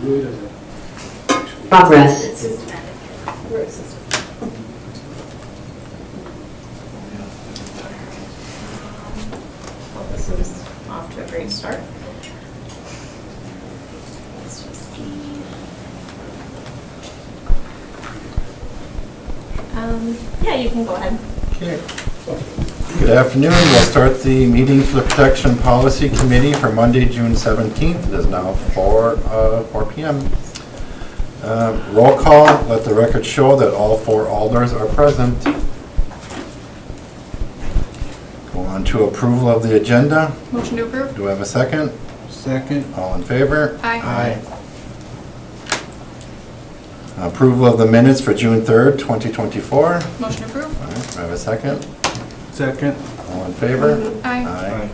do it as a... Progress. It's systematic. We're systematic. Well, this is off to a great start. Let's just see. Yeah, you can go ahead. Okay. Good afternoon. We'll start the meeting for the Protection Policy Committee for Monday, June 17th. It is now 4 p.m. Roll call. Let the record show that all 4 alders are present. Go on to approval of the agenda. Motion to approve? Do I have a second? Second. All in favor? Aye. Approval of the minutes for June 3rd, 2024. Motion to approve? All right, do I have a second? Second. All in favor? Aye. Aye.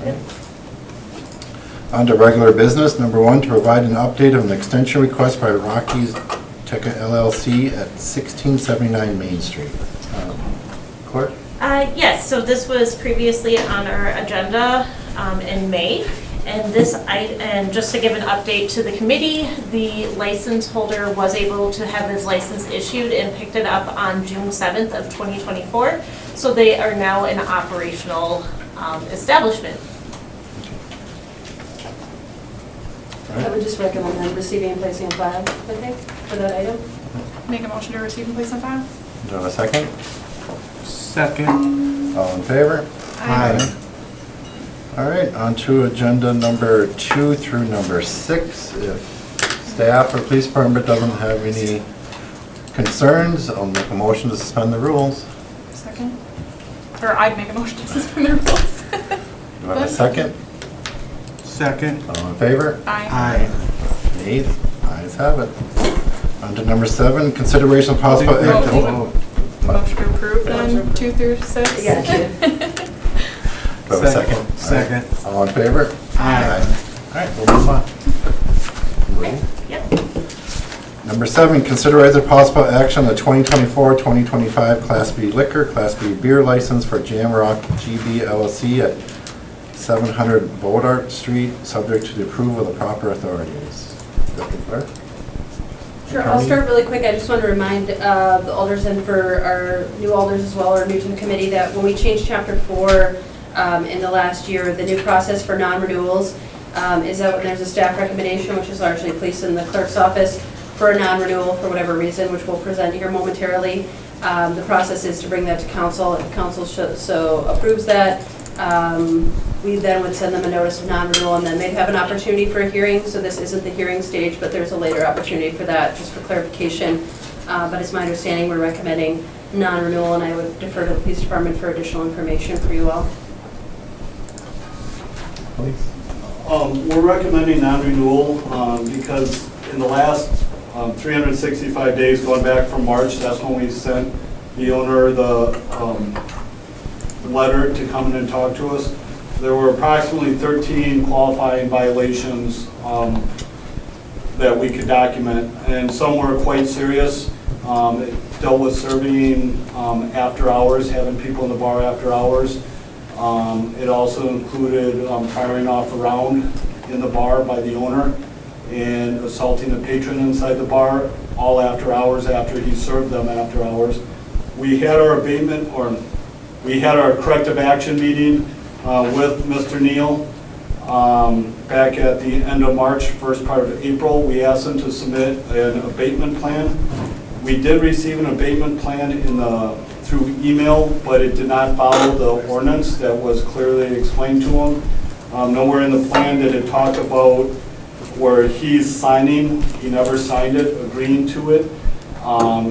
Right. On to regular business, number 1, to provide an update of an extension request by Rockies Teca LLC at 1679 Main Street. Clerk? Yes, so this was previously on our agenda in May. And and just to give an update to the committee, the license holder was able to have his license issued and picked it up on June 7th of 2024. So they are now an operational establishment. I would just recommend them receiving and placing on file, I think, for that item. Make a motion to receive and place on file? Do I have a second? Second. All in favor? Aye. All right, on to agenda number 2 through number 6. If staff or police department doesn't have any concerns, I'll make a motion to suspend the rules. Second? Or I'd make a motion to suspend the rules. Do I have a second? Second. All in favor? Aye. Nays? Ayes have it. On to number 7, consideration of possible Oh, act. oh, Motion to approve then, 2 through 6? Yeah, two. Do I have a second? Second. All in favor? Aye. All right, we'll move on. Yep. Number 7, consider as a possible action on the 2024-2025 Class B liquor, Class B beer license for Jamrock GB LLC at 700 Bodart Street, subject to the approval of the proper authorities. Deputy Clerk? Sure, I'll start really quick. I just want to remind the alders and for our new alders as well, or new to the committee, that when we changed Chapter 4 in the last year, the new process for non-renewals is that when there's a staff recommendation, which is largely placed in the clerk's office, for a non-renewal for whatever reason, which we'll present here momentarily, the process is to bring that to council. If council so approves that, we then would send them a notice of non-renewal, and then they'd have an opportunity for a hearing. So this isn't the hearing stage, but there's a later opportunity for that, just for clarification. But it's my understanding we're recommending non-renewal, and I would defer to the police department for additional information for you all. Please. We're recommending non-renewal because in the last 365 days, going back from March, that's when we sent the owner the letter to come in and talk to us. There were approximately 13 qualifying violations that we could document, and some were quite serious. It dealt with serving after hours, having people in the bar after hours. It also included firing off a round in the bar by the owner and assaulting a patron inside the bar, all after hours, after he served them after hours. We had our abatement, or we had our corrective action meeting with Mr. Neal back at the end of March, first part of April. We asked him to submit an abatement plan. We did receive an abatement plan through email, but it did not follow the ordinance that was clearly explained to him. Nowhere in the plan did it talk about where he's signing. He never signed it, agreeing to it.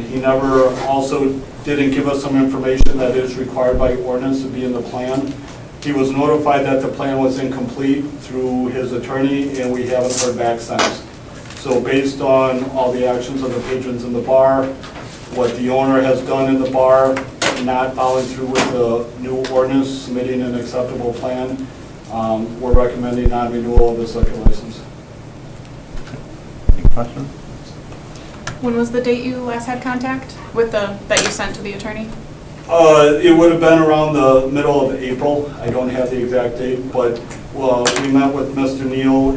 He never also didn't give us some information that is required by ordinance to be in the plan. He was notified that the plan was incomplete through his attorney, and we haven't heard back since. So based on all the actions of the patrons in the bar, what the owner has done in the bar, not following through with the new ordinance, submitting an acceptable plan, we're recommending non-renewal of this liquor license. Any questions? When was the date you last had contact with that you sent to the attorney? It would have been around the middle of April. I don't have the exact date, but we met with Mr. Neal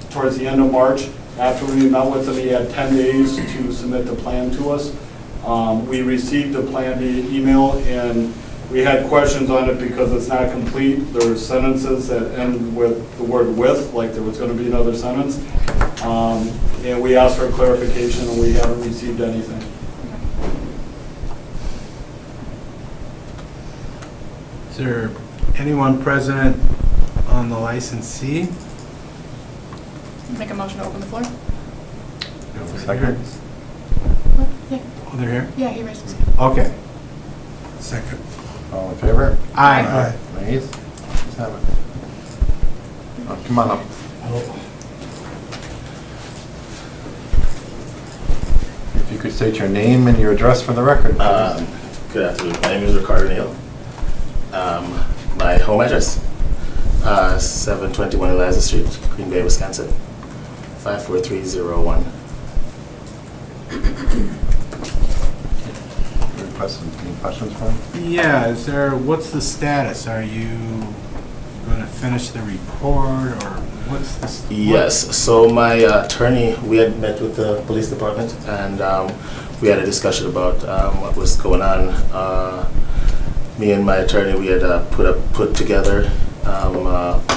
towards the end of March. After we met with him, he had 10 days to submit the plan to us. We received the plan via email, and we had questions on it because it's not complete. There are sentences that end with the word "with," like there was going to be another sentence. And we asked for clarification, and we haven't received anything. Is there anyone present on the licensee? Make a motion to open the floor. Second. Yeah, Oh, they're here? yeah, he raised his hand. Okay. Second. All in favor? Aye. Nays? Ayes have it. Oh, come on up. If you could state your name and your address for the record, please. Good afternoon. My name is Ricardo Neal. My home address, 721 Eliza Street, Green Bay, Wisconsin, 54301. Any questions for him? Yeah, what's the status? Are you going to finish the report, or what's the? Yes, so my attorney, we had met with the police department, and we had a discussion about what was going on. Me and my attorney, we had put together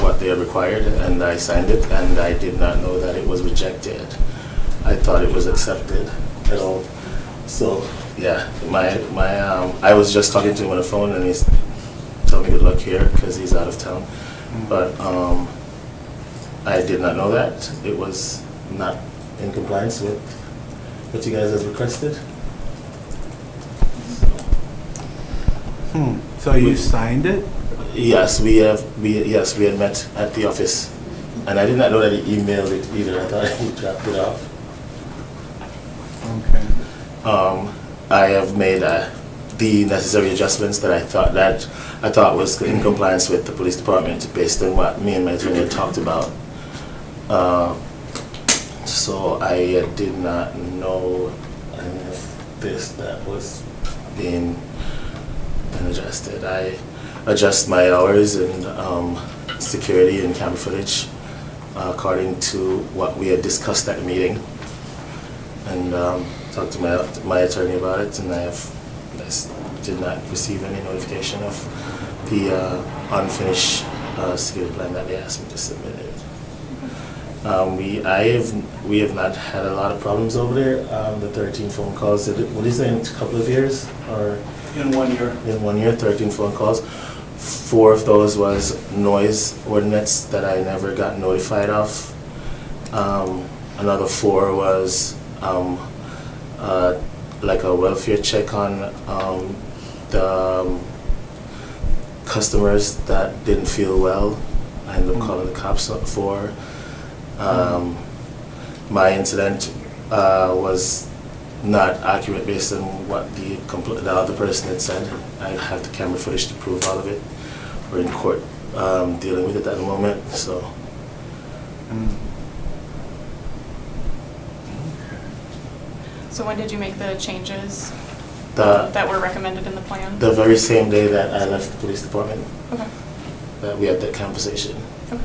what they had required, and I signed it, and I did not know that it was rejected. I thought it was accepted at all. So yeah, I was just talking to him on the phone, and he's telling me good luck here because he's out of town. But I did not know that it was not in compliance with what you guys have requested. So you signed it? Yes, we had met at the office, and I did not know that he emailed it either. I thought he dropped it off. Okay. I have made the necessary adjustments that I thought was in compliance with the police department based on what me and my attorney had talked about. So I did not know any of this that was being adjusted. I adjust my hours and security and camera footage according to what we had discussed at the meeting, and talked to my attorney about it, and I did not receive any notification of the unfinished security plan that they asked me to submit it. We have not had a lot of problems over there. The 13 phone calls, what is it, in a couple of years? Or In 1 year. in 1 year, 13 phone calls. 4 of those was noise ordinance that I never got notified of. Another 4 was like a welfare check on the customers that didn't feel well. I ended up calling the cops up for. My incident was not accurate based on what the other person had said. I have the camera footage to prove all of it. We're in court dealing with it at the moment, so. So when did you make the changes The that were recommended in the plan? the very same day that I left the police department, Okay. that we had that conversation. Okay.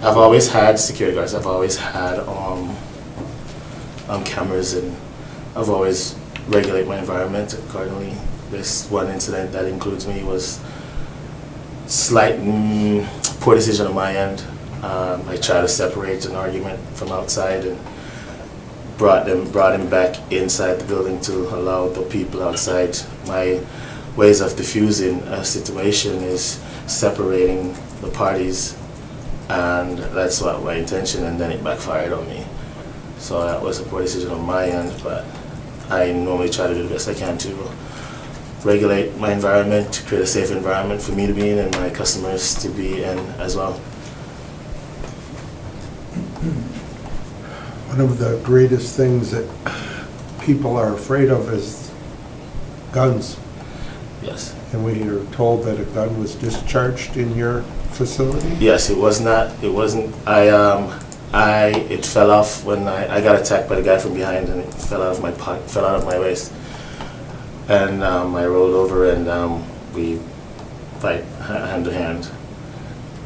I've always had security guards. I've always had cameras, and I've always regulate my environment accordingly. This one incident that includes me was slight poor decision on my end. I tried to separate an argument from outside and brought him back inside the building to allow the people outside. My ways of diffusing a situation is separating the parties, and that's what my intention, and then it backfired on me. So that was a poor decision on my end, but I normally try to do the best I can to regulate my environment, to create a safe environment for me to be in and my customers to be in as well. One of the greatest things that people are afraid of is guns. Yes. And we are told that a gun was discharged in your facility? Yes, it was not, it wasn't, it fell off when I got attacked by the guy from behind, and it fell out of my waist. and I rolled over and we fight hand to hand.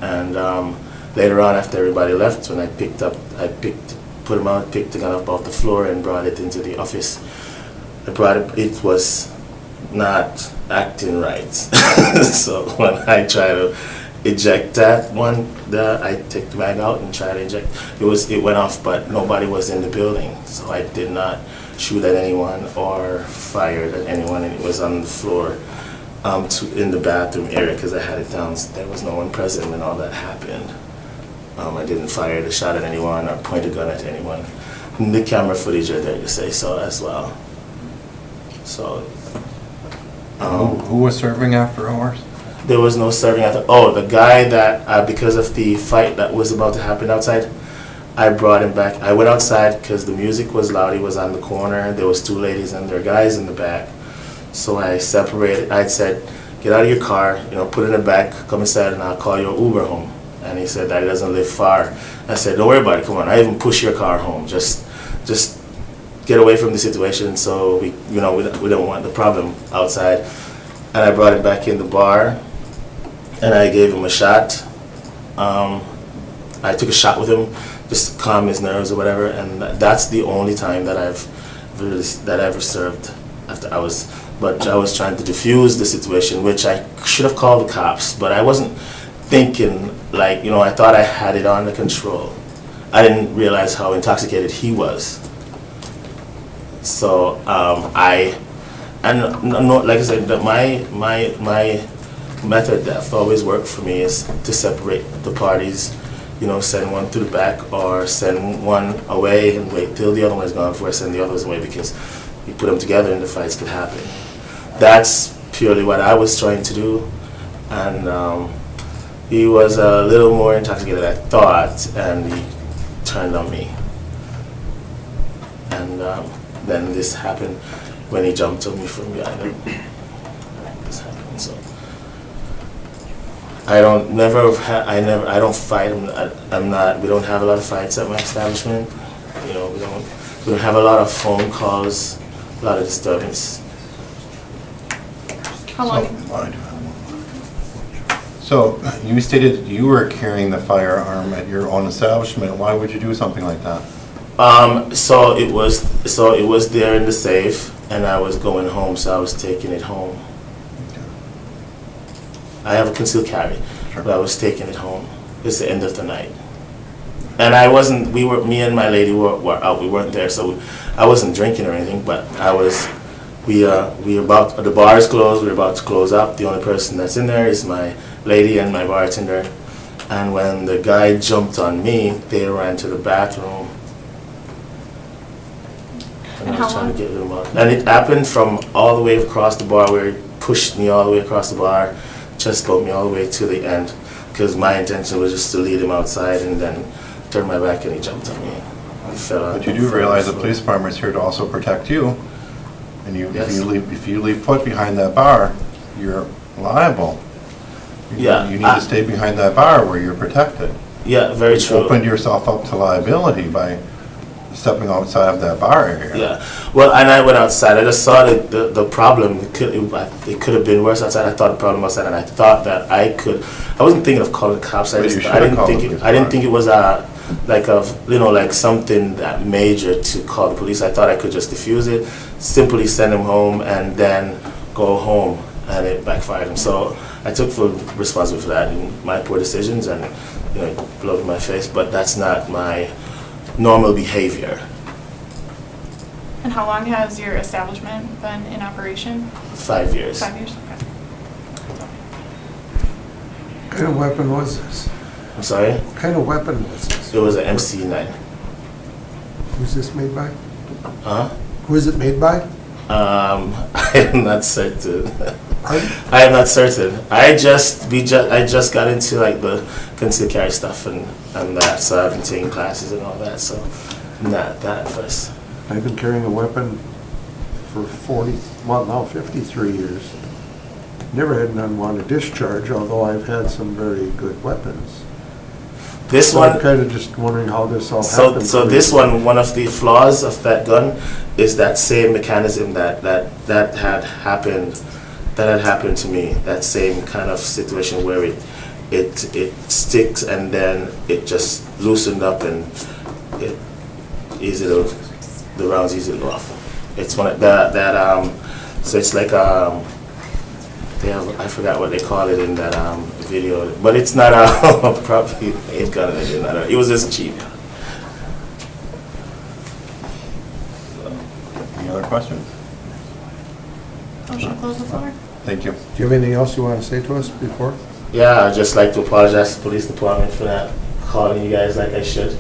And later on, after everybody left, when I picked the gun up off the floor and brought it into the office. It was not acting right. So when I try to eject that one, I take the bag out and try to eject. It went off, but nobody was in the building, so I did not shoot at anyone or fired at anyone. And it was on the floor, in the bathroom area, because I had it down. So there was no one present when all that happened. I didn't fire the shot at anyone or point a gun at anyone. And the camera footage are there to say so as well. So. Who was serving after hours? There was no serving after. Oh, the guy that, because of the fight that was about to happen outside, I brought him back. I went outside because the music was loud. He was on the corner. There was 2 ladies and their guys in the back. So I separated. I said, get out of your car, put it in the back, come inside, and I'll call your Uber home. And he said that he doesn't live far. I said, don't worry about it. Come on, I even push your car home. Just get away from the situation. So we don't want the problem outside. And I brought him back in the bar, and I gave him a shot. I took a shot with him just to calm his nerves or whatever. And that's the only time that I've ever served after hours. But I was trying to defuse the situation, which I should have called the cops, but I wasn't thinking, I thought I had it under control. I didn't realize how intoxicated he was. So like I said, my method that always worked for me is to separate the parties, send one to the back or send one away and wait till the other one is gone before I send the others away, because you put them together and the fights could happen. That's purely what I was trying to do. And he was a little more intoxicated than I thought, and he turned on me. And then this happened when he jumped on me from behind him. This happened. So I don't fight. We don't have a lot of fights at my establishment. We don't have a lot of phone calls, a lot of disturbance. How long? So you stated you were carrying the firearm at your own establishment. Why would you do something like that? So it was there in the safe, and I was going home, so I was taking it home. I have a concealed carry, Sure. but I was taking it home. It's the end of the night, and me and my lady were out. We weren't there, so I wasn't drinking or anything. But the bar is closed. We're about to close up. The only person that's in there is my lady and my bartender. And when the guy jumped on me, they ran to the bathroom. And I was trying to get them out. And it happened from all the way across the bar, where he pushed me all the way across the bar, just got me all the way to the end. Because my intention was just to lead him outside and then turn my back, and he jumped on me. He fell out. But you do realize the police department is here to also protect you. And Yes. if you leave foot behind that bar, you're liable. Yeah, You need to stay behind that bar where you're protected. Yeah, very You true. opened yourself up to liability by stepping outside of that bar area. Yeah, well, and I went outside. I just saw the problem. It could have been worse outside. I thought the problem outside, and I thought that I wasn't thinking of calling the cops. But you should have called the police I didn't think it was like something that major to call the police. I thought I could just defuse it, simply send him home, and then go home, and it backfired him. So I took full responsibility for that and my poor decisions, and it blew up in my face. But that's not my normal behavior. And how long has your establishment been in operation? 5 years. 5 years? Okay. What kind of weapon was this? I'm sorry? What kind of weapon was this? It was an MC9. Who's this made by? Huh? Who is it made by? I am not certain. Pardon? I am not certain. I just got into like the concealed carry stuff and that, so I've been taking classes and all that. So not that first. I've been carrying a weapon for 53 years. Never had an unwanted discharge, although I've had some very good weapons. This So I'm one, kind of just wondering how this all so, happened. so this one of the flaws of that gun is that same mechanism that had happened to me. That same kind of situation where it sticks and then it just loosened up and it the rounds easily go off. It's one of so it's like they have, I forgot what they call it in that video, but it's not probably it gun. It was just cheap. Any other questions? Motion to close the floor. Thank you. Do you have anything else you want to say to us before? Yeah, I'd just like to apologize to the police department for not calling you guys like I should.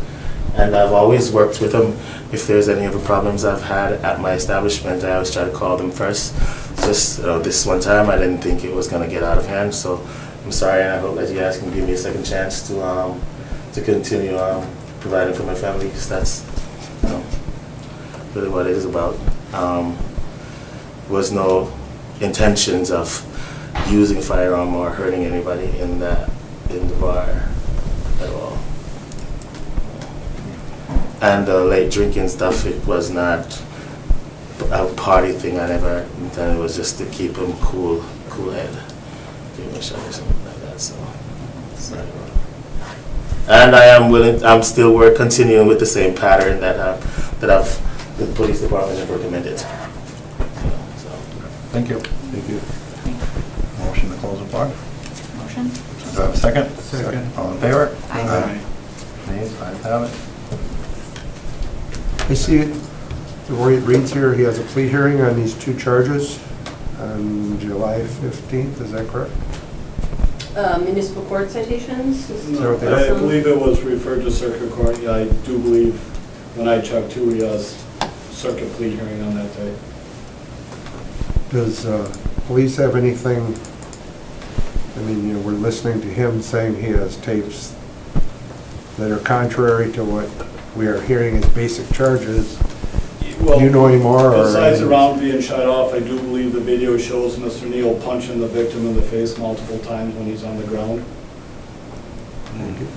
And I've always worked with them. If there's any other problems I've had at my establishment, I always try to call them first. Just this one time, I didn't think it was gonna get out of hand, so I'm sorry, and I hope that you guys can give me a second chance to continue providing for my family, because that's really what it is about. Was no intentions of using a firearm or hurting anybody in the bar at all. And the late drinking stuff, it was not a party thing. I never intended. It was just to keep him cool head, give him a shot or something like that. So, and I'm still continuing with the same pattern that the police department have recommended. Thank you. Thank you. Motion to close the floor. Motion. Do I have a second? Second. All in favor? Aye. Nays, ayes have it. I see the way it reads here, he has a plea hearing on these two charges on July 15th, is that correct? Municipal court citations? Is that what they I are? believe it was referred to circuit court. Yeah, I do believe, when I checked too, he has circuit plea hearing on that day. Does police have anything, I mean, we're listening to him saying he has tapes that are contrary to what we are hearing as basic charges. Well, Do you know any more? or- Besides the round being shut off, I do believe the video shows Mr. Neal punching the victim in the face multiple times when he's on the ground. Thank you.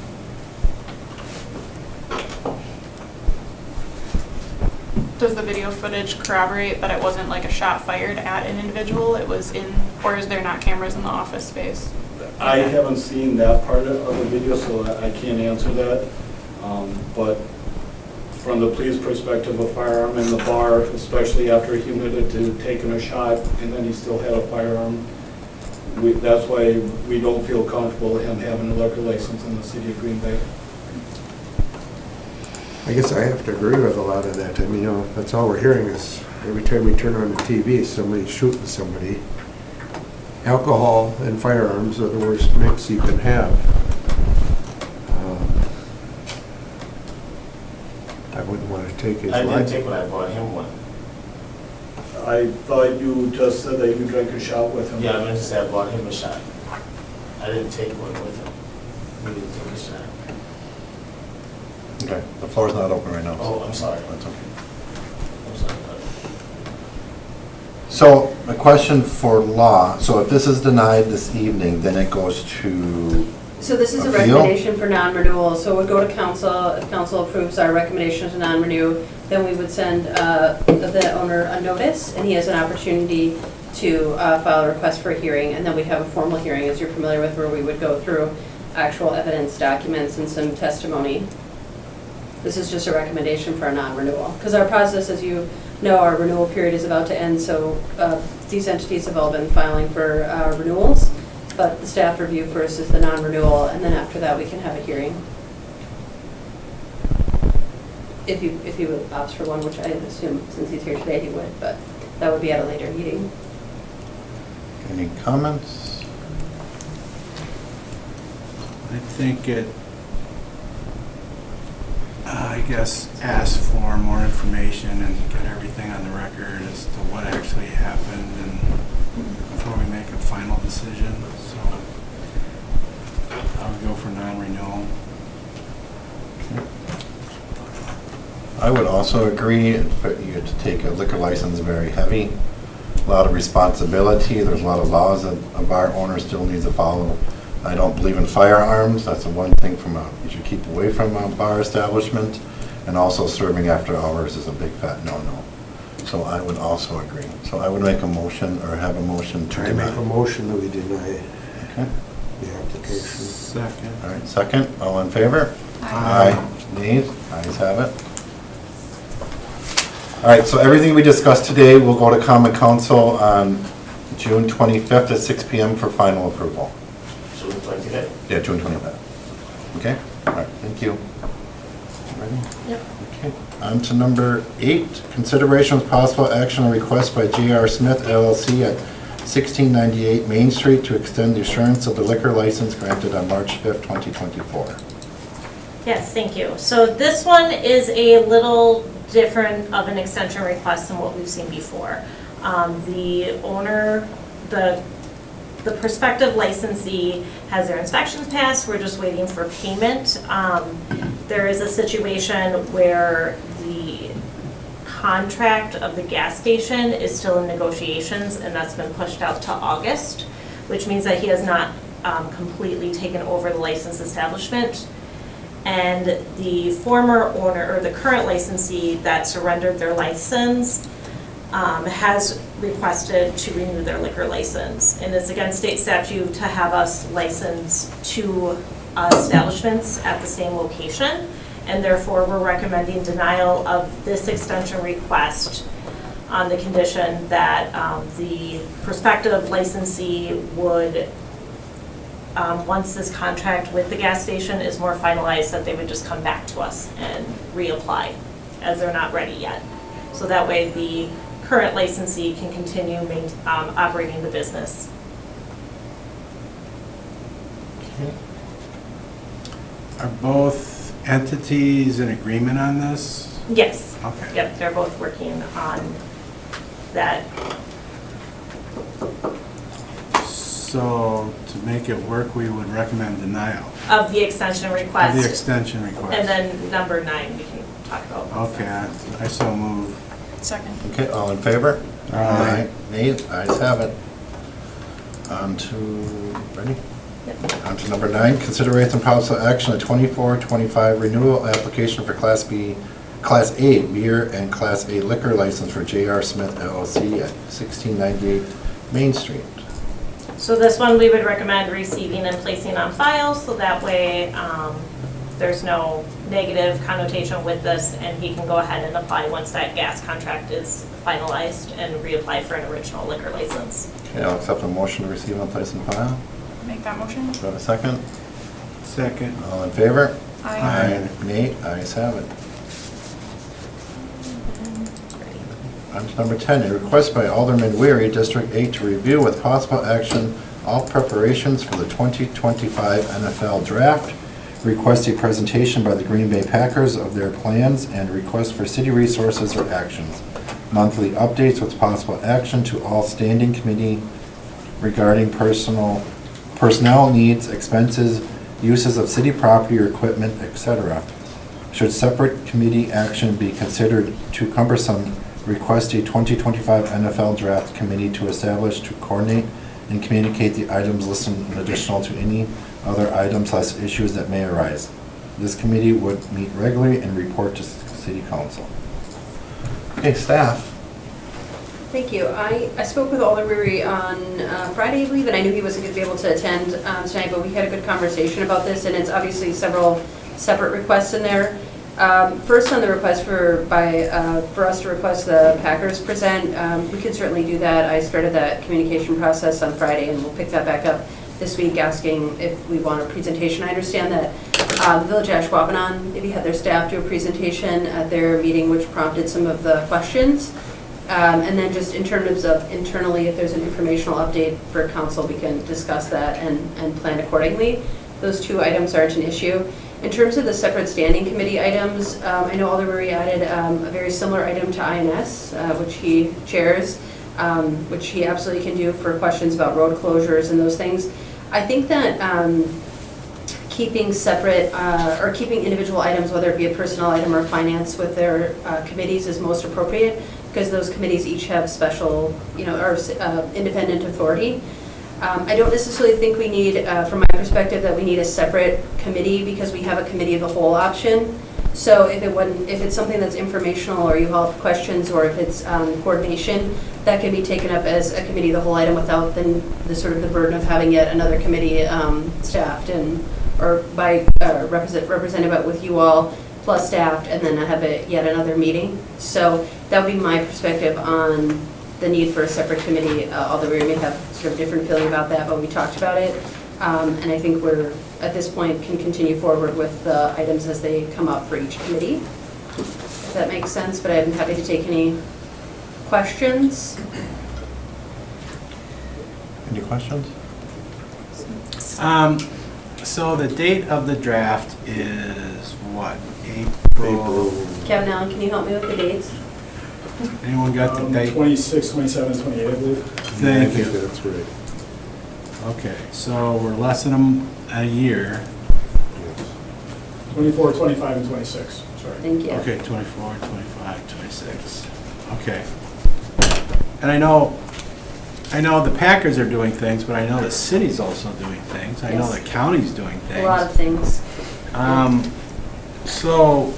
Does the video footage corroborate that it wasn't like a shot fired at an individual? It was in, or is there not cameras in the office space? I haven't seen that part of the video, so I can't answer that. But from the police perspective, a firearm in the bar, especially after he admitted to taking a shot and then he still had a firearm, that's why we don't feel comfortable with him having a liquor license in the city of Green Bay. I guess I have to agree with a lot of that. I mean, that's all we're hearing is every time we turn on the TV, somebody's shooting somebody. Alcohol and firearms are the worst mix you can have. I wouldn't want to take his I didn't life. take one. I bought him one. I thought you just said that you drank a shot with him. Yeah, I meant to say I bought him a shot. I didn't take one with him. We didn't take a shot. Okay, the floor is not open right now. Oh, I'm sorry. That's okay. I'm sorry about it. So, a question for law. So if this is denied this evening, then it goes to, So this is a Appeal? recommendation for non-renewal, so it would go to council. If council approves our recommendation to non-renew, then we would send the owner a notice, and he has an opportunity to file a request for a hearing, and then we'd have a formal hearing, as you're familiar with, where we would go through actual evidence, documents, and some testimony. This is just a recommendation for a non-renewal, because our process, as you know, our renewal period is about to end, so these entities have all been filing for renewals, but the staff review first is the non-renewal, and then after that, we can have a hearing. If he opts for one, which I assume, since he's here today, he would, but that would be at a later meeting. any comments? I think it, I guess, ask for more information and get everything on the record as to what actually happened and before we make a final decision. So I would go for non-renewal. I would also agree for you to take a liquor license very heavy. A lot of responsibility. There's a lot of laws that a bar owner still needs to follow I don't believe in firearms. That's the one thing you should keep away from a bar establishment. And also serving after hours is a big fat no-no. So I would also agree. So I would make a motion or have a motion to I make a deny. motion that we deny Okay. the application. Second. All right, second. All in favor? Aye. Nays? Ayes have it. All right, so everything we discussed today will go to Common Council on June 25th at 6 PM for final approval. June 25th. Yeah, June 25th. Okay? All right, thank you. Ready? Yep. Okay, on to number 8, consideration of possible action on request by J.R. Smith LLC at 1698 Main Street to extend the assurance of the liquor license granted on March 5th, 2024. Yes, thank you. So this one is a little different of an extension request than what we've seen before. The owner, the prospective licensee has their inspections passed, we're just waiting for payment. There is a situation where the contract of the gas station is still in negotiations, and that's been pushed out to August, which means that he has not completely taken over the licensed establishment. And the former owner, or the current licensee that surrendered their license, has requested to renew their liquor license. And it's against state statute to have us license two establishments at the same location. And therefore, we're recommending denial of this extension request on the condition that the prospective licensee would, once this contract with the gas station is more finalized, that they would just come back to us and reapply, as they're not ready yet. So that way, the current licensee can continue operating the business. Okay. Are both entities in agreement on this? Yes. Okay. Yep, they're both working on that. So to make it work, we would recommend denial Of the extension of the request. extension request. And then number 9, we can talk about. Okay, I so move. Second. Okay, all in favor? Aye. Nays? Ayes have it. On to, ready? Yep. On to number 9, consideration and possible action, a 24-25 renewal application for Class A beer and Class A liquor license for J.R. Smith LLC at 1698 Main Street. So this one, we would recommend receiving and placing on file, so that way there's no negative connotation with this, and he can go ahead and apply once that gas contract is finalized and reapply for an original liquor license. Okay, I'll accept a motion to receive and place in file. Make that motion? Do I have a second? Second. All in favor? Aye. Nay? Ayes have it. On to number 10, a request by Alderman Weary, District 8, to review with possible action all preparations for the 2025 NFL Draft, request a presentation by the Green Bay Packers of their plans, and request for city resources or actions. Monthly updates with possible action to all standing committee regarding personnel needs, expenses, uses of city property or equipment, etc. Should separate committee action be considered too cumbersome, request a 2025 NFL Draft Committee to establish to coordinate and communicate the items listed in additional to any other items / issues that may arise. This committee would meet regularly and report to City Council. Okay, staff. Thank you. I spoke with Alder Weary on Friday, I believe, and I knew he wasn't going to be able to attend tonight, but we had a good conversation about this, and it's obviously several separate requests in there. First, on the request for us to request the Packers present, we could certainly do that. I started that communication process on Friday, and we'll pick that back up this week, asking if we want a presentation. I understand that the Village of Ashwaubenon maybe had their staff do a presentation at their meeting, which prompted some of the questions. And then just in terms of internally, if there's an informational update for council, we can discuss that and plan accordingly. Those two items aren't an issue. In terms of the separate standing committee items, I know Alder Weary added a very similar item to INS, which he chairs, which he absolutely can do for questions about road closures and those things. I think that keeping separate or keeping individual items, whether it be a personnel item or finance, with their committees is most appropriate, because those committees each have special, or independent authority. I don't necessarily think we need, from my perspective, that we need a separate committee because we have a committee of the whole option. So if it's something that's informational or you all have questions or if it's coordination, that can be taken up as a committee of the whole item without the sort of the burden of having yet another committee staffed or by represented with you all plus staffed and then have yet another meeting. So that would be my perspective on the need for a separate committee, although we may have sort of different feeling about that, but we talked about it. And I think we're, at this point, can continue forward with the items as they come up for each committee, if that makes sense, but I'm happy to take any questions. Any questions? So the date of the draft is what? April? Kevin Allen, can you help me with the dates? Anyone got the date? 26, 27, 28, I believe. Thank I think you. that's right. Okay, so we're less than a year. Yes. 24, 25, and 26, sorry. Thank you. Okay, 24, 25, 26. Okay. And I know the Packers are doing things, but I know the city's also doing things. I know Yes. the county's doing A lot of things. things. So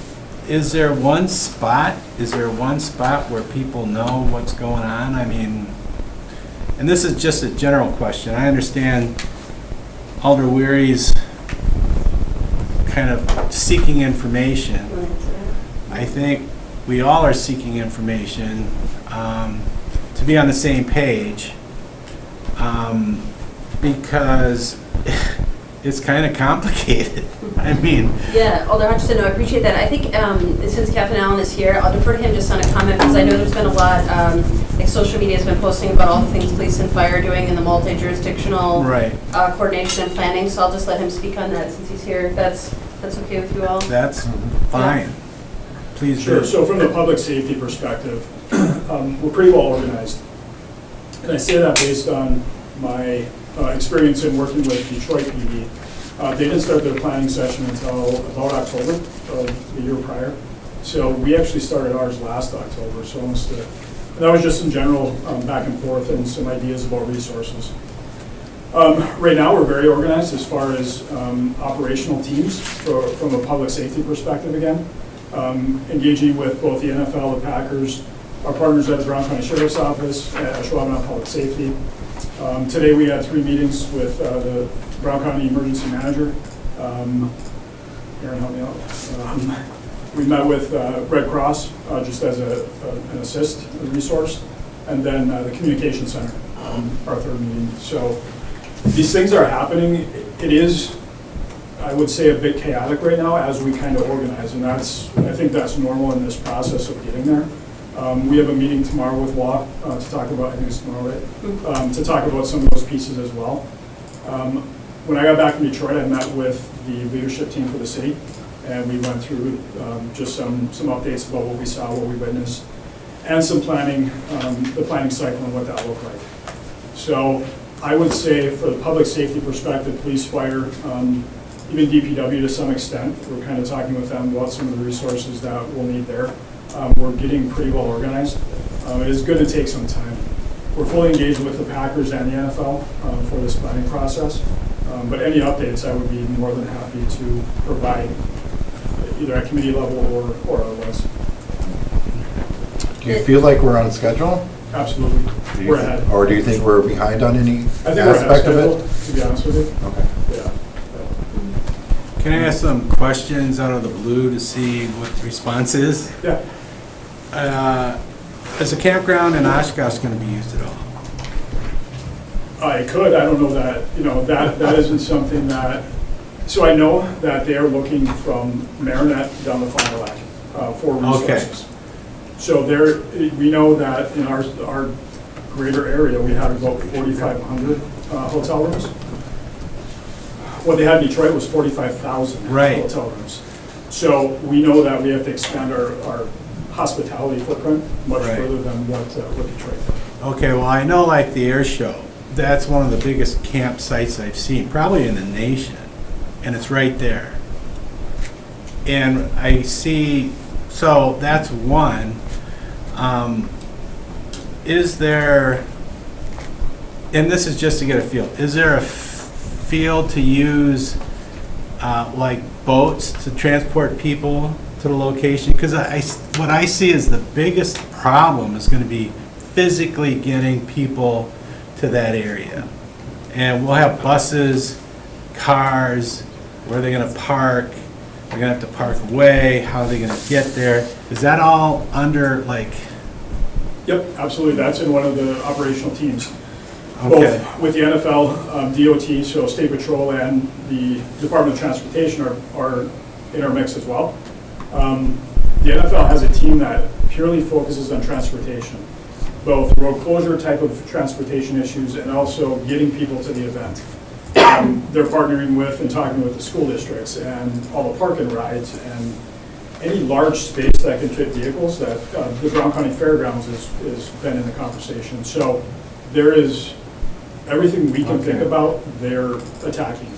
is there one spot where people know what's going on? I mean, and this is just a general question. I understand Alder Weary's kind of seeking information. I think we all are seeking information to be on the same page because it's kind of complicated. I mean, Yeah, Alder Hutchinson, no, I appreciate that. I think since Captain Allen is here, I'll defer to him just on a comment because I know there's been a lot, like social media has been posting about all the things police and fire are doing in the multi-jurisdictional right, coordination and planning, so I'll just let him speak on that since he's here. That's okay with you all? that's fine. Please Sure, do. so from the public safety perspective, we're pretty well organized. And I say that based on my experience in working with Detroit PD. They didn't start their planning session until about October of the year prior. So we actually started ours last October, so almost, and that was just in general back and forth and some ideas about resources. Right now, we're very organized as far as operational teams from a public safety perspective again. Engaging with both the NFL, the Packers, our partners at the Brown County Sheriff's Office, Ashwaubenon Public Safety. Today we had 3 meetings with the Brown County Emergency Manager. Aaron, help me out. We met with Red Cross just as an assist, a resource, and then the Communication Center, our 3rd meeting. So these things are happening. It is, I would say, a bit chaotic right now as we kind of organize, and I think that's normal in this process of getting there. We have a meeting tomorrow with WA to talk about, I think it's tomorrow, right? To talk about some of those pieces as well. When I got back from Detroit, I met with the leadership team for the city, and we went through just some updates about what we saw, what we witnessed, and some planning, the planning cycle and what that looked like. So I would say for the public safety perspective, police, fire, even DPW to some extent, we're kind of talking with them about some of the resources that we'll need there. We're getting pretty well organized. It is going to take some time. We're fully engaged with the Packers and the NFL for this planning process. But any updates, I would be more than happy to provide either at committee level or otherwise. Do you feel like we're on schedule? Absolutely. Do you We're thi- ahead. Or do you think we're behind on any I think we're ahead of aspect of schedule, it? to be honest with you. Okay. Yeah. Can I ask some questions out of the blue to see what the response is? Yeah. Is the campground in Oshkosh going to be used at all? I could, I don't know that, that isn't something that, so I know that they are looking from Marinette down to Fond du Lac for resources. So we know that in our greater area, we have about 4,500 hotel rooms. What they had in Detroit was 45,000 Right. hotel rooms. So we know that we have to expand our hospitality footprint much Right. further than what Detroit did. Okay, well, I know like the air show, that's one of the biggest campsites I've seen, probably in the nation, and it's right there. And I see, so that's one. Is there, and this is just to get a feel, is there a field to use, like boats to transport people to the location? Because what I see is the biggest problem is going to be physically getting people to that area. And we'll have buses, cars, where are they going to park? They're going to have to park away, how are they going to get there? Is that all under, like, Yep, absolutely. That's in one of the operational teams. okay, Both with the NFL, DOT, so State Patrol, and the Department of Transportation are in our mix as well. The NFL has a team that purely focuses on transportation, both road closure type of transportation issues and also getting people to the event. They're partnering with and talking with the school districts and all the park and rides and any large space that can fit vehicles. That the Brown County Fairgrounds is been in the conversation. So there is everything we can think about, they're attacking.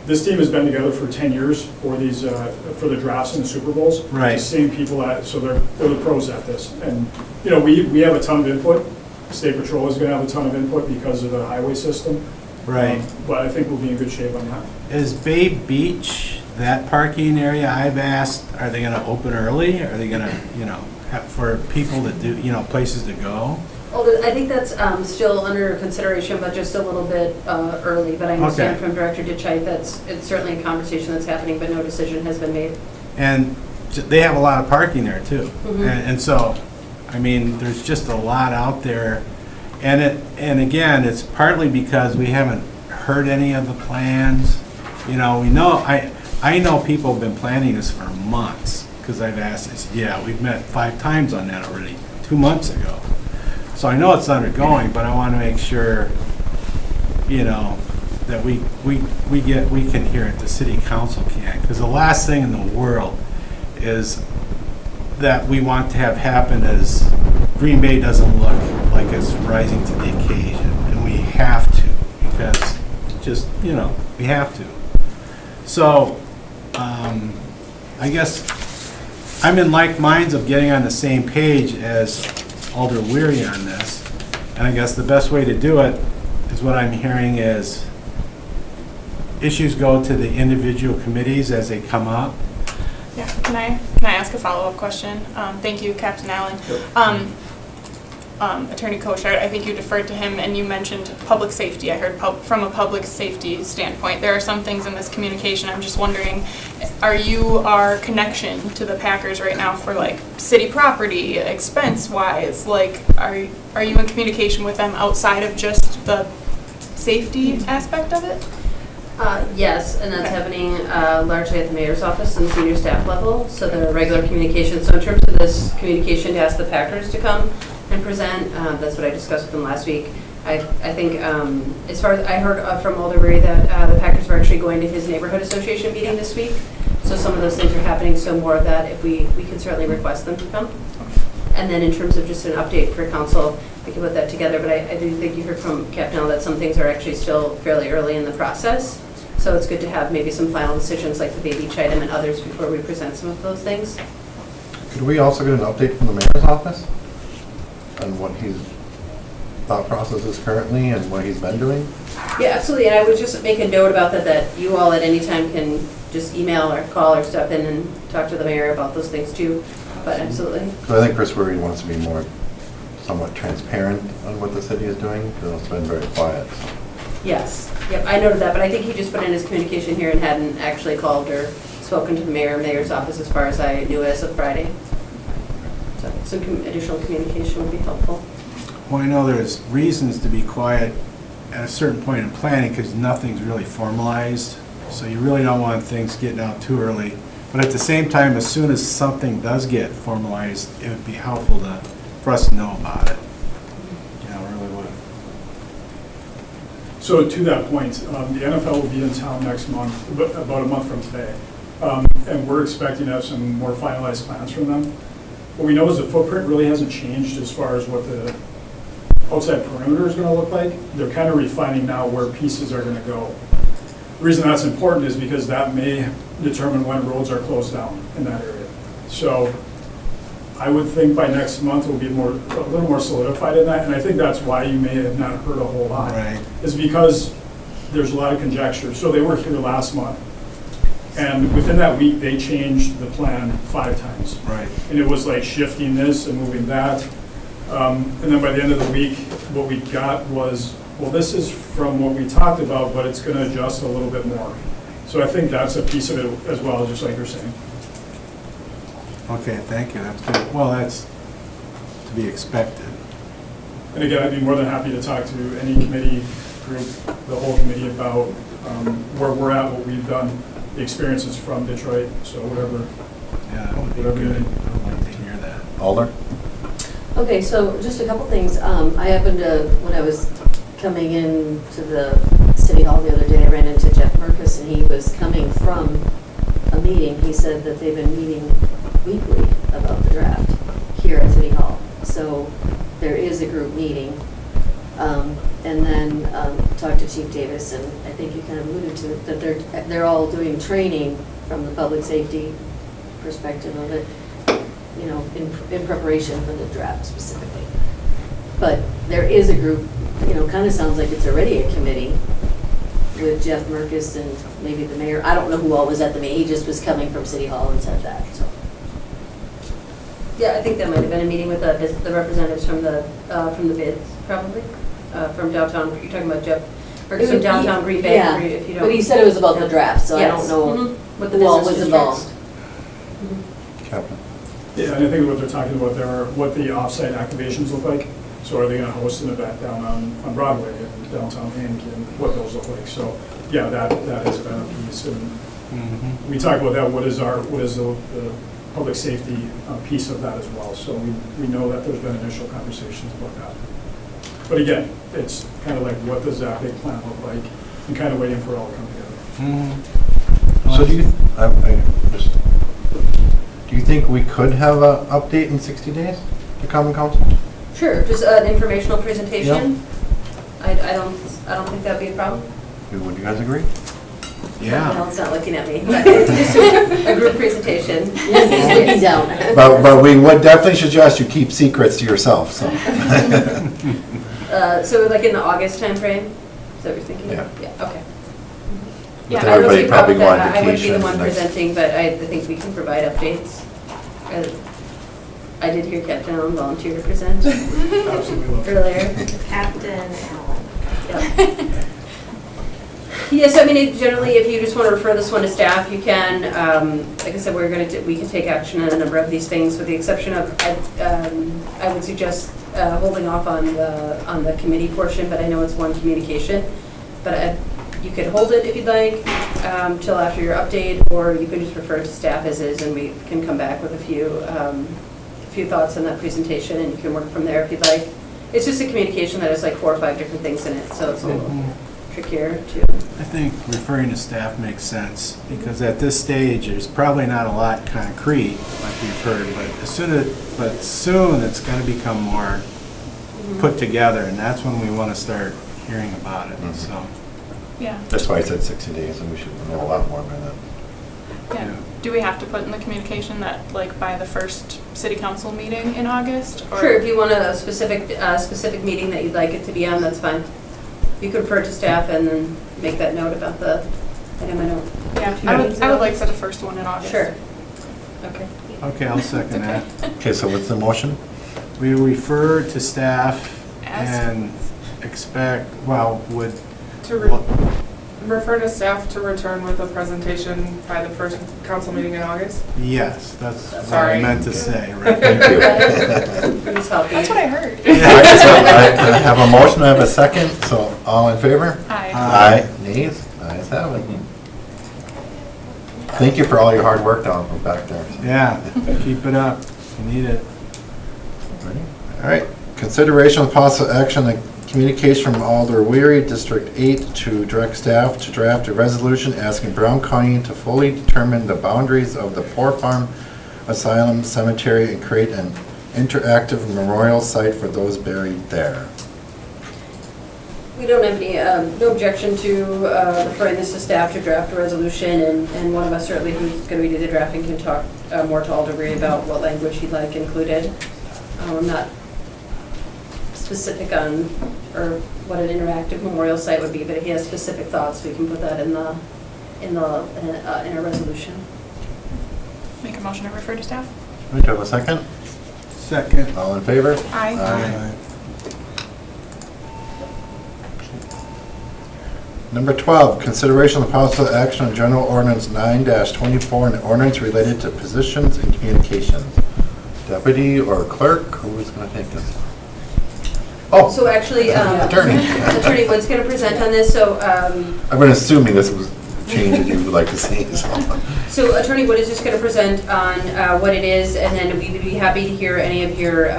This team has been together for 10 years for these for the drafts and the Super Bowls. Right. The same people so they're the pros at this. And you know, we have a ton of input. State Patrol is going to have a ton of input because of the highway system. right. But I think we'll be in good shape on that. Is Bay Beach, that parking area, I've asked, are they gonna open early? Are they gonna, have, for people to do, places to go? Although I think that's still under consideration, but just a little bit early. But I understand Okay. from Director Ditchite that's, it's certainly a conversation that's happening, but no decision has been made. And they have a lot of parking there too. Mhm. And so, I mean, there's just a lot out there. And again, it's partly because we haven't heard any of the plans. We know, I know people have been planning this for months, because I've asked this. Yeah, we've met 5 times on that already, 2 months ago. So I know it's undergoing, but I want to make sure, that we can hear it, the city council can. Because the last thing in the world is that we want to have happen is Green Bay doesn't look like it's rising to the occasion. And we have to, because just, we have to. So, I guess I'm in like minds of getting on the same page as Alder Weary on this. And I guess the best way to do it is what I'm hearing is issues go to the individual committees as they come up. Yeah, can I ask a follow-up question? Thank you, Captain Allen. Attorney Koshart, I think you deferred to him and you mentioned public safety. I heard from a public safety standpoint. There are some things in this communication, I'm just wondering, our connection to the Packers right now for like city property, expense-wise, like are you in communication with them outside of just the safety aspect of it? Yes, and that's happening largely at the mayor's office and senior staff level, so there are regular communications. So in terms of this communication to ask the Packers to come and present, that's what I discussed with them last week. I think, as far as I heard from Alder Weary that the Packers were actually going to his neighborhood association meeting this week, so some of those things are happening, so more of that, if we can certainly request them to come. And then in terms of just an update for council, we can put that together, but I do think you heard from Captain Allen that some things are actually still fairly early in the process. So it's good to have maybe some final decisions like the Bay Beach item and others before we present some of those things. Could we also get an update from the mayor's office on what his thought process is currently and what he's been doing? Yeah, absolutely, and I would just make a note about that you all at any time can just email or call or step in and talk to the mayor about those things too, but absolutely. Because I think Chris Weary wants to be more somewhat transparent on what the city is doing, because it's been very quiet. So. Yes, yep, I noted that, but I think he just put in his communication here and hadn't actually called or spoken to the mayor's office as far as I knew as of Friday. So some additional communication would be helpful. Well, I know there's reasons to be quiet at a certain point in planning because nothing's really formalized. So you really don't want things getting out too early. But at the same time, as soon as something does get formalized, it would be helpful for us to know about it. Yeah, it really would. So to that point, the NFL will be in town next month, about a month from today. And we're expecting to have some more finalized plans from them. What we know is the footprint really hasn't changed as far as what the outside perimeter is going to look like. They're kind of refining now where pieces are going to go. The reason that's important is because that may determine when roads are closed down in that area. So I would think by next month we'll be a little more solidified in that, and I think that's why you may have not heard a whole lot. Right. Is because there's a lot of conjecture. So they were here last month, and within that week, they changed the plan 5 times. Right. And it was like shifting this and moving that. And then by the end of the week, what we got was, well, this is from what we talked about, but it's gonna adjust a little bit more. So I think that's a piece of it as well, just like you're saying. Okay, thank you, that's good. Well, that's to be expected. And again, I'd be more than happy to talk to any committee group, the whole committee about where we're at, what we've done, the experiences from Detroit, so whatever. Yeah, that would be Whatever you good. need. I would like to hear that. Alder? Okay, so just a couple things. I happened to, when I was coming in to the city hall the other day, I ran into Jeff Merkus, and he was coming from a meeting. He said that they've been meeting weekly about the draft here at City Hall. So there is a group meeting. And then talked to Chief Davis, and I think you kind of alluded to it, that they're all doing training from the public safety perspective of it, you know, in preparation for the draft specifically. But there is a group, you know, kind of sounds like it's already a committee with Jeff Merkus and maybe the mayor. I don't know who all was at the meeting. He just was coming from City Hall and said that, so. Yeah, I think that might have been a meeting with the representatives from the bids, probably, from downtown. You're talking about Jeff, or from downtown Green Bay, Yeah, if you don't. but he said it was about the Yeah. draft, so I Yes. don't know Mhm. What the who all business was districts. involved. Captain? Yeah, and I think what they're talking about there are what the offsite activations look like. So are they gonna host an event down on Broadway and downtown Hank, and what those look like? So, yeah, that has been a piece, and Mm-hmm. we talk about that, what is the public safety piece of that as well. So we know that there's been initial conversations about that. But again, it's kind of like, what does that big plan look like? And kind of waiting for it all to come together. Mm-hmm. So do you think we could have an update in 60 days to Common Council? Sure, just an informational presentation. I don't think that'd be a problem. Would you guys agree? Yeah. Alan's not looking at me. Just a group presentation. He's looking down. But we would definitely suggest you keep secrets to yourself, so. So like in the August timeframe? Is that what you're thinking? Yeah. Yeah, okay. With Yeah, I don't see everybody a problem probably with going that. I wouldn't be the vacation one next- presenting, but I think we can provide updates. I did hear Captain Allen volunteer to present Absolutely love it. earlier. Captain Allen. Yeah. Yes, I mean, generally, if you just want to refer this one to staff, you can. Like I said, we can take action on a number of these things, with the exception of, I would suggest holding off on the committee portion, but I know it's one communication. But you could hold it if you'd like, till after your update, or you could just refer it to staff as is, and we can come back with a few thoughts on that presentation, and you can work from there if you'd like. It's just a communication that has like 4 or 5 different things in it, so it's a little trickier to. I think referring to staff makes sense, because at this stage, there's probably not a lot concrete, like we've heard, but soon it's gonna become more put together, and that's when we wanna start hearing about it, so. Yeah, That's why I said 60 days, and we should know a lot more by then. yeah. Do we have to put in the communication that, like, by the first city council meeting in August? Or- Sure, if you want a specific meeting that you'd like it to be on, that's fine. You could refer to staff and then make that note about the item I know. Yeah, I would like for the first one in August. Sure. Okay. Okay, I'll second that. Okay, so what's the motion? We refer to staff As- and expect, well, would, Refer to staff to return with a presentation by the first council meeting in August? yes, that's what I Sorry. meant to say, right? Please help That's you. what I heard. All right, so I have a motion, I have a second, so all in favor? Aye. Aye. Nays? Ayes have it. Thank you for all your hard work down back there. Yeah, keep it up, you need it. All right, consideration of possible action, the communication from Alder Weary, District 8, to direct staff to draft a resolution asking Brown County to fully determine the boundaries of the Poor Farm Asylum Cemetery and create an interactive memorial site for those buried there. We don't have any, no objection to referring this to staff to draft a resolution, and one of us certainly who's going to be the drafting can talk more to Alder Green about what language he'd like included. I'm not specific on, or what an interactive memorial site would be, but if he has specific thoughts, we can put that in a resolution. Make a motion to refer to staff? Do you have a second? Second. All in favor? Aye. Aye. Number 12, consideration of possible action on General Ordinance 9-24, an ordinance related to positions and communications. Deputy or clerk, who is going to take this? Oh, So actually, Attorney. Attorney Wood's going to present on this, so I've been assuming this was changes you would like to see. So Attorney Wood is just going to present on what it is, and then we would be happy to hear any of your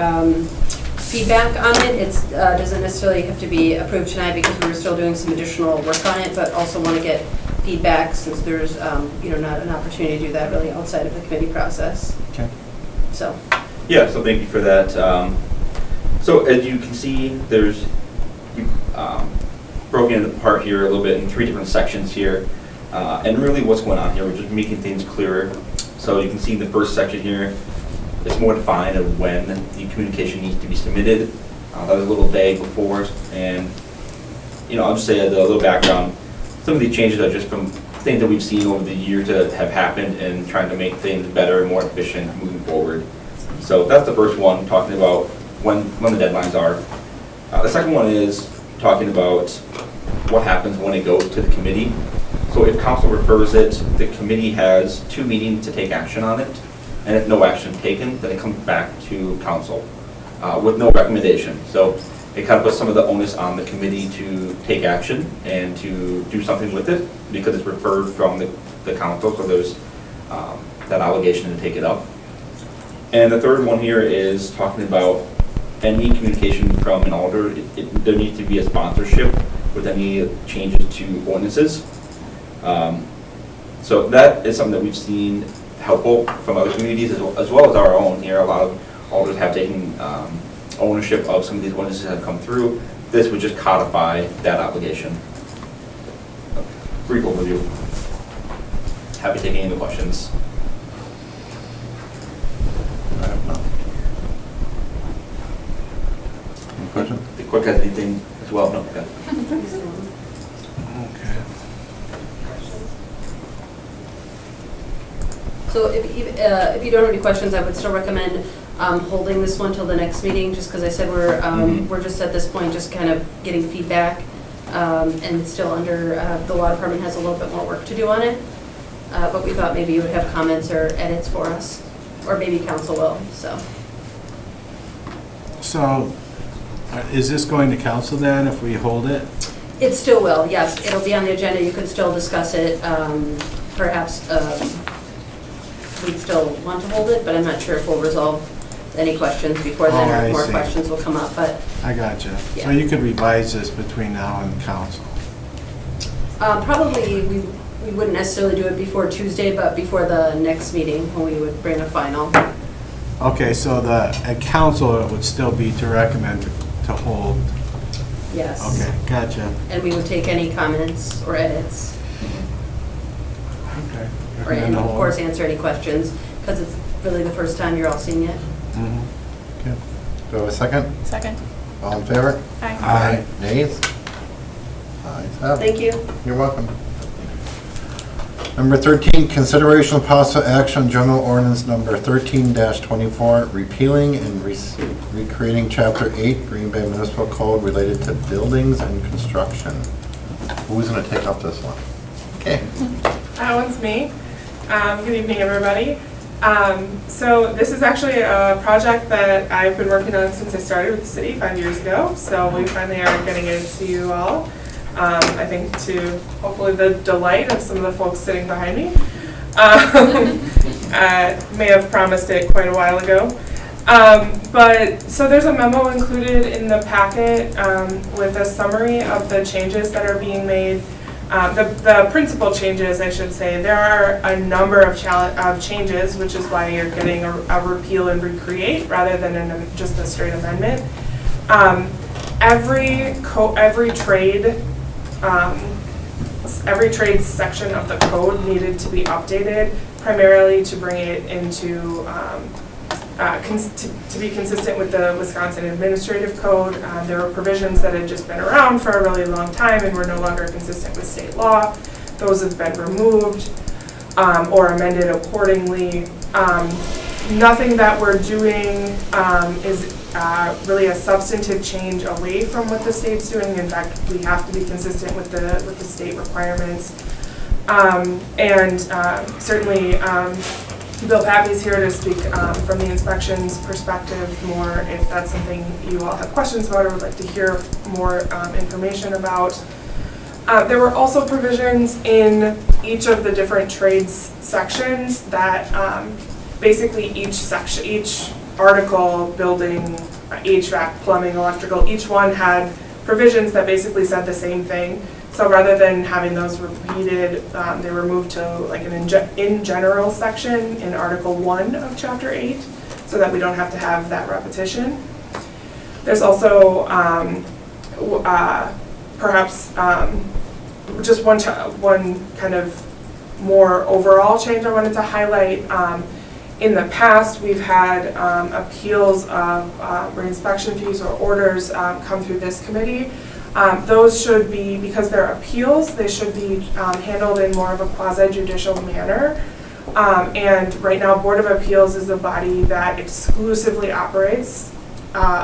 feedback on it. It doesn't necessarily have to be approved tonight because we were still doing some additional work on it, but also want to get feedback since there's not an opportunity to do that really outside of the committee process. Okay. So. Yeah, so thank you for that. So as you can see, there's broken it apart here a little bit in 3 different sections here. And really what's going on here, we're just making things clearer. So you can see the first section here, it's more defined of when the communication needs to be submitted. That was a little vague before, and I'll just say a little background. Some of these changes are just from things that we've seen over the years that have happened and trying to make things better and more efficient moving forward. So that's the first one, talking about when the deadlines are. The second one is talking about what happens when it goes to the committee. So if council refers it, the committee has 2 meetings to take action on it. And if no action taken, then it comes back to council with no recommendation. So it kind of puts some of the onus on the committee to take action and to do something with it because it's referred from the council, so there's that obligation to take it up. And the third one here is talking about any communication from an alder. There needs to be a sponsorship with any changes to ordinances. So that is something that we've seen helpful from other communities as well as our own here. A lot of alders have taken ownership of some of these ordinances that have come through. This would just codify that obligation. Brief overview. Happy to take any of the questions. I have none. Any questions? The clerk has anything as well? No, okay. Okay. So if you don't have any questions, I would still recommend holding this one till the next meeting, just because I said we're just at this point just kind of getting feedback, and it's still under, the law department has a little bit more work to do on it, but we thought maybe you would have comments or edits for us, or maybe council will, so. So, is this going to council then if we hold it? It still will, yes, it'll be on the agenda, you could still discuss it, perhaps we'd still want to hold it, but I'm not sure if we'll resolve any questions before then, Oh, or I if more see. questions will come up, but I gotcha. Yeah. So you could revise this between now and council? probably we wouldn't necessarily do it before Tuesday, but before the next meeting, when we would bring a final. Okay, so at council, it would still be to recommend to hold. Yes. Okay, gotcha. And we would take any comments or edits, Okay. or, and of course, answer any questions, because it's really the first time you're all seeing it. Mhm. Okay. Do I have a second? Second. All in favor? Aye. Aye. Nays? Ayes have it. Thank you. You're welcome. Number 13, consideration of possible action on General Ordinance Number 13-24, repealing and recreating Chapter 8 Green Bay Municipal Code related to buildings and construction. Who's going to take up this one? Okay. That one's me. Good evening, everybody. So this is actually a project that I've been working on since I started with the city 5 years ago. So we finally are getting it to you all. I think to hopefully the delight of some of the folks sitting behind me. May have promised it quite a while ago. But so there's a memo included in the packet with a summary of the changes that are being made. The principal changes, I should say. There are a number of changes, which is why you're getting a repeal and recreate rather than just a straight amendment. every trade section of the code needed to be updated, primarily to bring it into, to be consistent with the Wisconsin Administrative Code. There were provisions that had just been around for a really long time and were no longer consistent with state law. Those have been removed or amended accordingly. Nothing that we're doing is really a substantive change away from what the state's doing. In fact, we have to be consistent with the state requirements. Certainly, Bill Pappy's here to speak from the inspections perspective more if that's something you all have questions about or would like to hear more information about. There were also provisions in each of the different trades sections that basically each article, building, HVAC, plumbing, electrical, each one had provisions that basically said the same thing. So rather than having those repeated, they were moved to like an in general section in Article 1 of Chapter 8, so that we don't have to have that repetition. There's also perhaps just one kind of more overall change I wanted to highlight. In the past, we've had appeals of reinspection fees or orders come through this committee. Those should be, because they're appeals, they should be handled in more of a quasi-judicial manner. And right now, Board of Appeals is the body that exclusively operates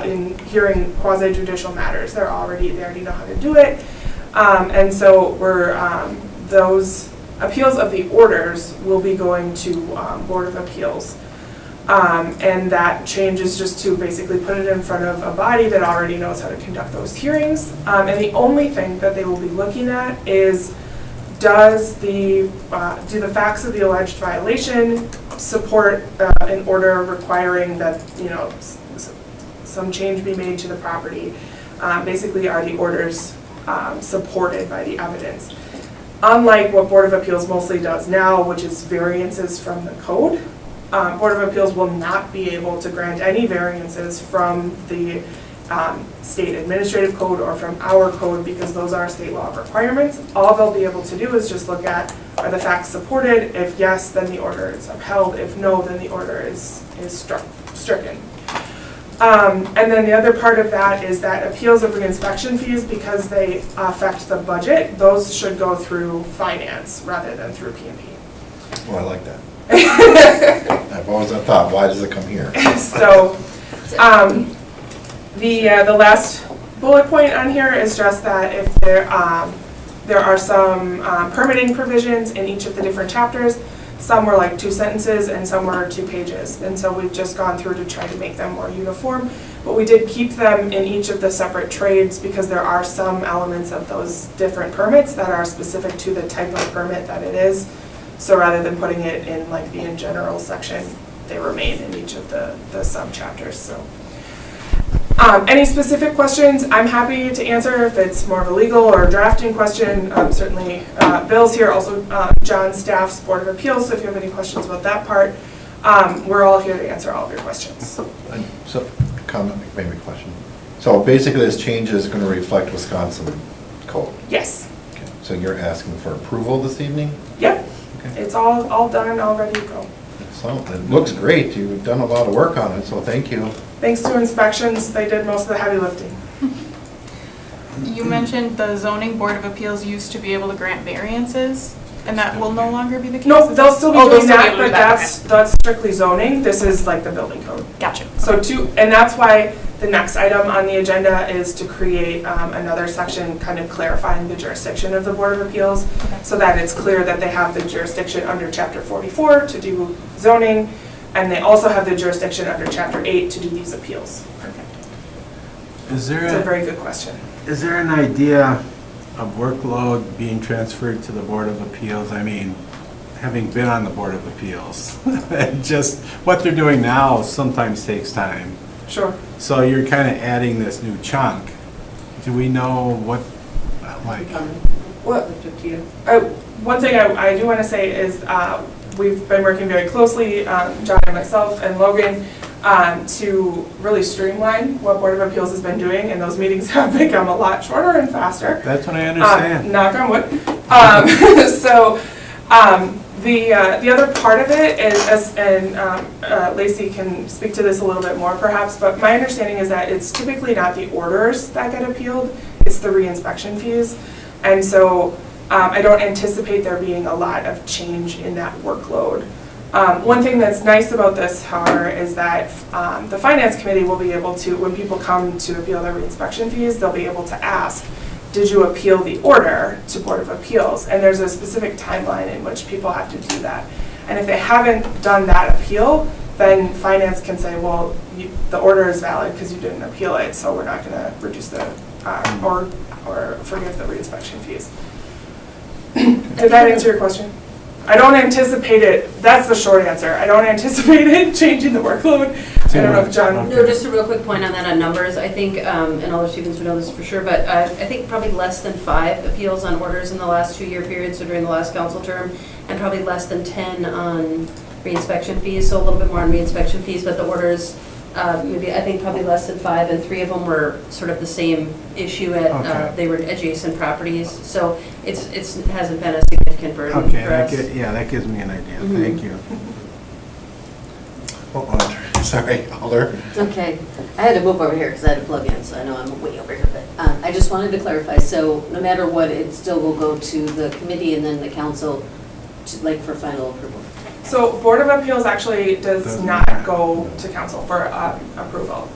in hearing quasi-judicial matters. They already know how to do it. And so those appeals of the orders will be going to Board of Appeals. And that change is just to basically put it in front of a body that already knows how to conduct those hearings. And the only thing that they will be looking at is, do the facts of the alleged violation support an order requiring that, some change be made to the property? Basically, are the orders supported by the evidence? Unlike what Board of Appeals mostly does now, which is variances from the code, Board of Appeals will not be able to grant any variances from the state administrative code or from our code, because those are state law requirements. All they'll be able to do is just look at, are the facts supported? If yes, then the order is upheld. If no, then the order is stricken. And then the other part of that is that appeals of reinspection fees, because they affect the budget, those should go through finance rather than through P&P. Well, I like that. I've always thought, why does it come here? So, the last bullet point on here is just that if there are some permitting provisions in each of the different chapters. Some were like 2 sentences and some were 2 pages. And so we've just gone through to try to make them more uniform. But we did keep them in each of the separate trades because there are some elements of those different permits that are specific to the type of permit that it is. So rather than putting it in like the in general section, they remain in each of the sub-chapters. So any specific questions, I'm happy to answer if it's more of a legal or drafting question. Certainly Bill's here, also John's staff's Board of Appeals, so if you have any questions about that part, we're all here to answer all of your questions. So, comment, maybe question. So basically this change is going to reflect Wisconsin code? Yes. Okay. So you're asking for approval this evening? Yep. Okay. It's all done, all ready to go. So it looks great. You've done a lot of work on it, so thank you. Thanks to inspections, they did most of the heavy lifting. You mentioned the zoning board of appeals used to be able to grant variances, and that will no longer be the case? No, they'll still be they'll doing still be that, able to but do that, that's strictly zoning. This is like the building code. Gotcha. So and that's why the next item on the agenda is to create another section kind of clarifying the jurisdiction of the Board of Appeals, so that it's clear that they have the jurisdiction under Chapter 44 to do zoning, and they also have the jurisdiction under Chapter 8 to do these appeals. Perfect. Is there It's a very good question. Is there an idea of workload being transferred to the Board of Appeals? I mean, having been on the Board of Appeals, just what they're doing now sometimes takes time. Sure. So you're kind of adding this new chunk. Do we know what, like? What? One thing I do want to say is we've been working very closely, John and myself and Logan, to really streamline what Board of Appeals has been doing, and those meetings have become a lot shorter and faster. That's what I understand. Knock on wood. The other part of it is, Lacey can speak to this a little bit more perhaps, but my understanding is that it's typically not the orders that get appealed, it's the reinspection fees. And so I don't anticipate there being a lot of change in that workload. One thing that's nice about this, however, is that the Finance Committee will be able to, when people come to appeal their reinspection fees, they'll be able to ask, did you appeal the order to Board of Appeals? And there's a specific timeline in which people have to do that. And if they haven't done that appeal, then Finance can say, well, the order is valid because you didn't appeal it, so we're not going to reduce the, or forgive the reinspection fees. Did that answer your question? I don't anticipate it, that's the short answer. I don't anticipate it changing the workload. I don't know if John. No, just a real quick point on that on numbers. I think, and all the students would know this for sure, but I think probably less than 5 appeals on orders in the last 2-year period, so during the last council term, and probably less than 10 on reinspection fees, so a little bit more on reinspection fees, but the orders, maybe I think probably less than 5, and 3 of them were sort of the same issue at, they were adjacent properties, so it hasn't been a significant burden Okay, for us. that gives me an idea. Mhm. Thank you. Sorry, Alder. Okay, I had to move over here because I had to plug in, so I know I'm way over here, but I just wanted to clarify, so no matter what, it still will go to the committee and then the council, like for final approval? So Board of Appeals actually does not go to council for approval.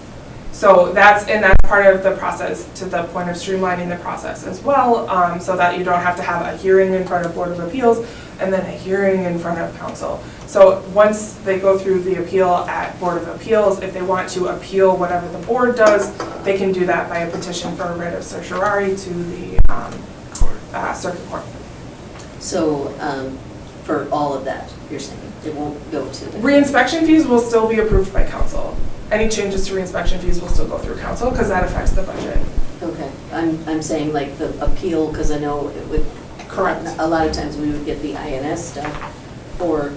So that's part of the process, to the point of streamlining the process as well, so that you don't have to have a hearing in front of Board of Appeals and then a hearing in front of council. So once they go through the appeal at Board of Appeals, if they want to appeal whatever the board does, they can do that by a petition for a writ of certiorari to the circuit court. So, for all of that, you're saying, it won't go to the... Reinspection fees will still be approved by council. Any changes to reinspection fees will still go through council because that affects the budget. Okay, I'm saying like the appeal, because I know it would... Correct. A lot of times we would get the INS stuff for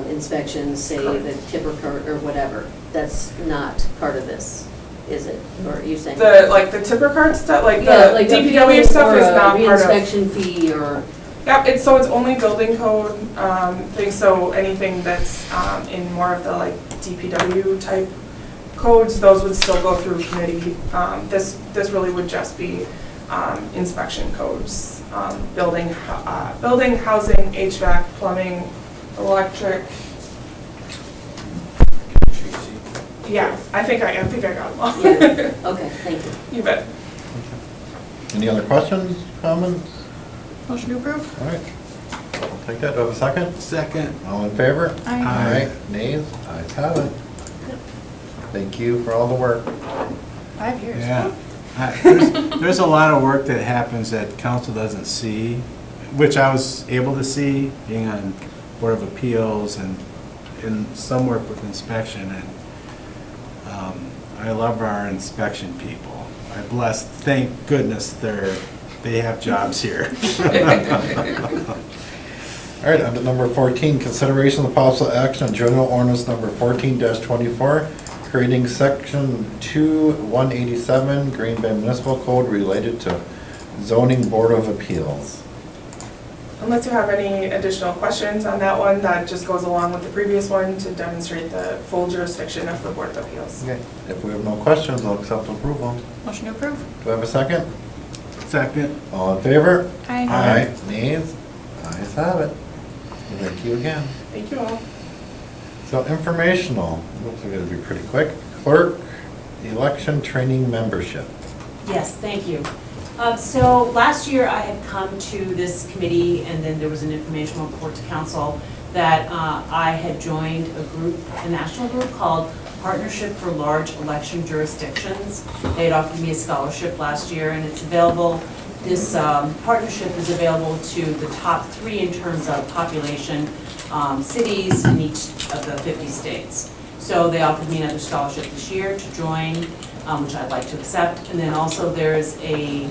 inspections, say the tipper cart or whatever. That's not part of this, is it? Or are you saying? The tipper cart stuff, like Yeah, the like DPW stuff is not part of. Reinspection fee or... Yep, it's only building code things, so anything that's in more of the like DPW type codes, those would still go through committee. This really would just be inspection codes, building, housing, HVAC, plumbing, electric. Yeah, I think I got them all. Yeah. Okay, thank you. You bet. Any other questions, comments? Motion to approve? All right. I'll take that. Do I have a second? Second. All in favor? Aye. Aye. Nays? Ayes have it. Thank you for all the work. 5 years. Yeah. There's a lot of work that happens that council doesn't see, which I was able to see, being on Board of Appeals and some work with inspection. And I love our inspection people. Thank goodness they have jobs here. All right, on to number 14, consideration of possible action on general ordinance number 14-24, creating section 2-187 Green Bay Municipal Code related to zoning board of appeals. Unless you have any additional questions on that one, that just goes along with the previous one to demonstrate the full jurisdiction of the Board of Appeals. Okay, if we have no questions, I'll accept approval. Motion to approve? Do I have a second? Second. All in favor? Aye. Aye. Nays? Ayes have it. Thank you again. Thank you all. So informational, looks like it'll be pretty quick. Clerk, election training membership. Yes, thank you. So last year I had come to this committee and then there was an informational report to council that I had joined a national group called Partnership for Large Election Jurisdictions. They had offered me a scholarship last year and it's available. This partnership is available to the top 3 in terms of population cities in each of the 50 states. So they offered me another scholarship this year to join, which I'd like to accept. And then also there's a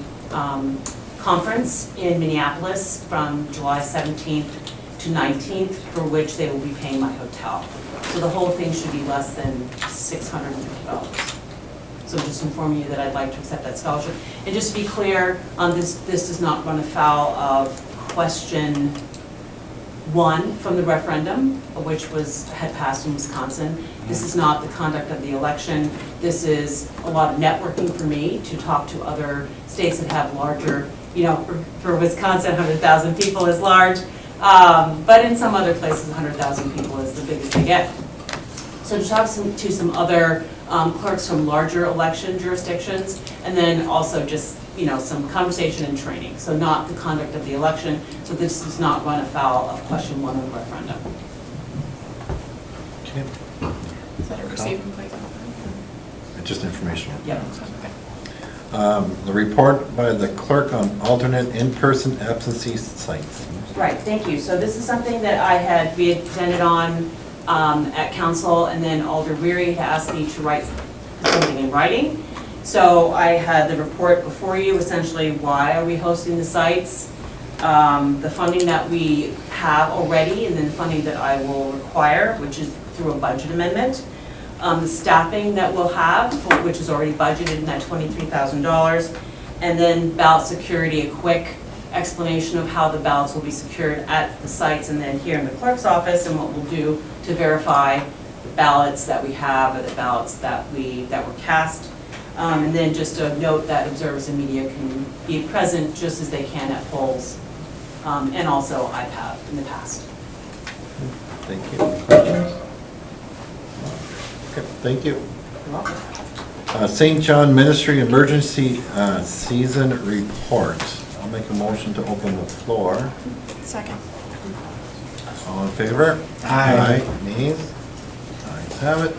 conference in Minneapolis from July 17th to to 19th, for which they will be paying my hotel. So the whole thing should be less than $650. So just informing you that I'd like to accept that scholarship. And just to be clear, this does not run afoul of question 1 from the referendum, which had passed in Wisconsin. This is not the conduct of the election. This is a lot of networking for me to talk to other states that have larger, for Wisconsin, 100,000 people is large. But in some other places, 100,000 people is the biggest they get. So to talk to some other clerks from larger election jurisdictions, and then also just, some conversation and training. So not the conduct of the election, so this does not run afoul of question 1 of the referendum. Okay. Is that a receive complaint? Just informational. Yep. The report by the clerk on alternate in-person absentee sites. Right, thank you. So this is something that we had presented on at council, and then Alder Weary had asked me to write something in writing. So I had the report before you, essentially why are we hosting the sites, the funding that we have already, and then funding that I will require, which is through a budget amendment, the staffing that we'll have, which is already budgeted in that $23,000, and then ballot security, a quick explanation of how the ballots will be secured at the sites and then here in the clerk's office, and what we'll do to verify the ballots that we have or the ballots that were cast. And then just a note that observers and media can be present just as they can at polls, and also IPAB in the past. Thank you. Any questions? Okay, thank you. You're welcome. St. John Ministry Emergency Season Report. I'll make a motion to open the floor. Second. All in favor? Aye. Nays? Ayes have it.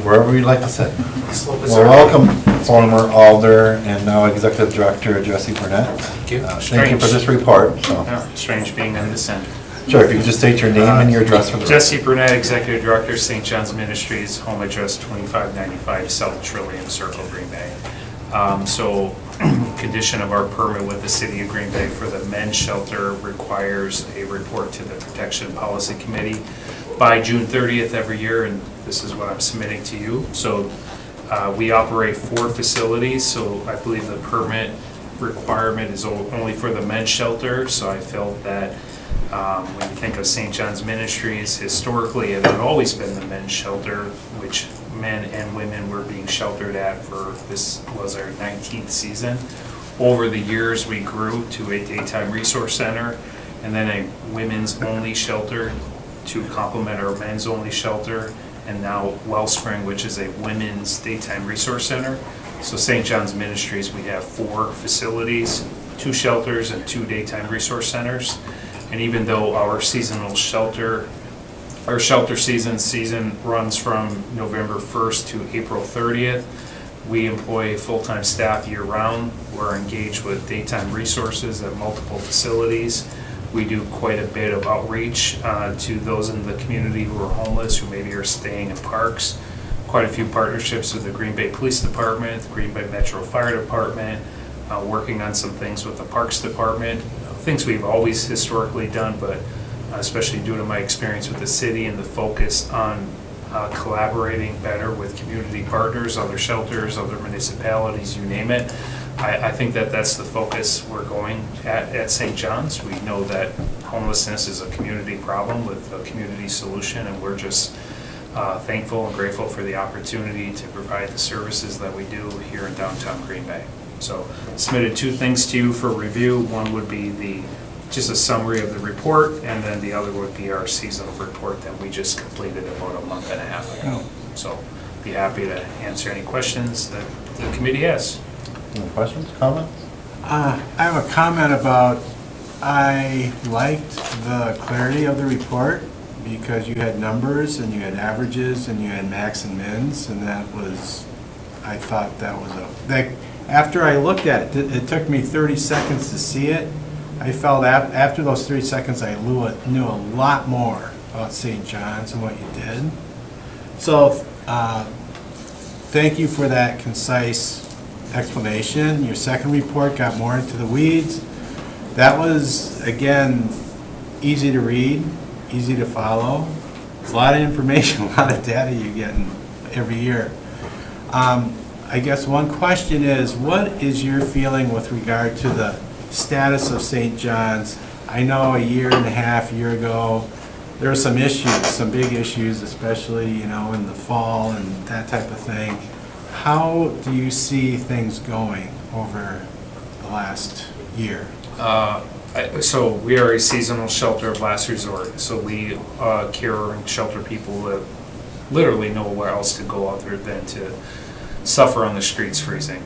Wherever you'd like to sit. Well, welcome, former Alder and now Executive Director Jesse Burnett. Thank you. Thank you for this report. So. Yeah, strange being on this end. Sure, if you could just state your name and your address for the Jesse Burnett, Executive Director, St. John's Ministries, home address 2595 South Trillium Circle, Green Bay. Condition of our permit with the City of Green Bay for the men's shelter requires a report to the Protection Policy Committee by June 30th every year, and this is what I'm submitting to you. So we operate 4 facilities, so I believe the permit requirement is only for the men's shelter, so I felt that when you think of St. John's Ministries, historically it had always been the men's shelter, which men and women were being sheltered at for, this was our 19th season. Over the years, we grew to a daytime resource center and then a women's only shelter to complement our men's only shelter, and now Wellspring, which is a women's daytime resource center. So St. John's Ministries, we have 4 facilities, 2 shelters and 2 daytime resource centers. And even though our seasonal shelter, our shelter season runs from November 1st to April 30th, we employ full-time staff year-round. We're engaged with daytime resources at multiple facilities. We do quite a bit of outreach to those in the community who are homeless, who maybe are staying in parks. Quite a few partnerships with the Green Bay Police Department, the Green Bay Metro Fire Department, working on some things with the Parks Department. Things we've always historically done, but especially due to my experience with the city and the focus on collaborating better with community partners, other shelters, other municipalities, you name it. I think that that's the focus we're going at St. John's. We know that homelessness is a community problem with a community solution, and we're just thankful and grateful for the opportunity to provide the services that we do here in downtown Green Bay. So submitted 2 things to you for review. One would be just a summary of the report, and then the other would be our seasonal report that we just completed about a month and a half ago. So be happy to answer any questions that the committee has. Any questions, comments? I have a comment about, I liked the clarity of the report because you had numbers and you had averages and you had max and mins, and that was, I thought that was after I looked at it, it took me 30 seconds to see it. I felt after those 30 seconds I knew a lot more about St. John's and what you did. So thank you for that concise explanation. Your second report got more into the weeds. That was, again, easy to read, easy to follow. It's a lot of information, a lot of data you're getting every year. I guess one question is, what is your feeling with regard to the status of St. John's? I know a year and a half, year ago, there were some issues, some big issues, especially, you know, in the fall and that type of thing. How do you see things going over the last year? So we are a seasonal shelter of last resort. So we care and shelter people that literally nowhere else to go other than to suffer on the streets freezing.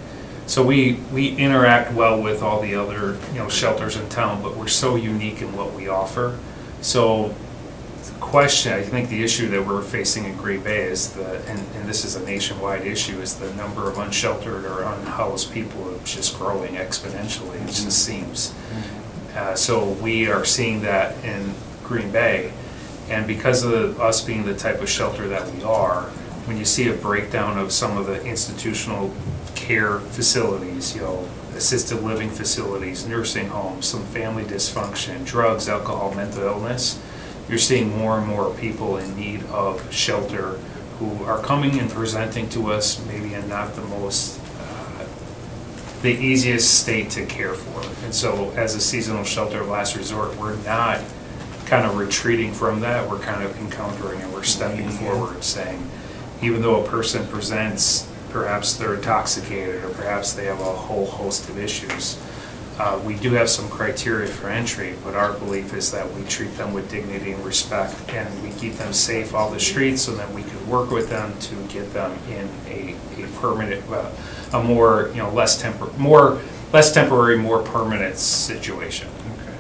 So we interact well with all the other, you know, shelters in town, but we're so unique in what we offer. So the question, I think the issue that we're facing in Green Bay is and this is a nationwide issue, is the number of unsheltered or unhoused people is just growing exponentially, it just seems. So we are seeing that in Green Bay, and because of us being the type of shelter that we are, when you see a breakdown of some of the institutional care facilities, you know, assisted living facilities, nursing homes, some family dysfunction, drugs, alcohol, mental illness, you're seeing more and more people in need of shelter who are coming and presenting to us maybe in not the most, the easiest state to care for. And so as a seasonal shelter of last resort, we're not kind of retreating from that, we're kind of encountering and we're stepping forward saying, even though a person presents, perhaps they're intoxicated or perhaps they have a whole host of issues, we do have some criteria for entry, but our belief is that we treat them with dignity and respect and we keep them safe off the streets so that we can work with them to get them in a permanent, a more, you know, less temporary, more permanent situation.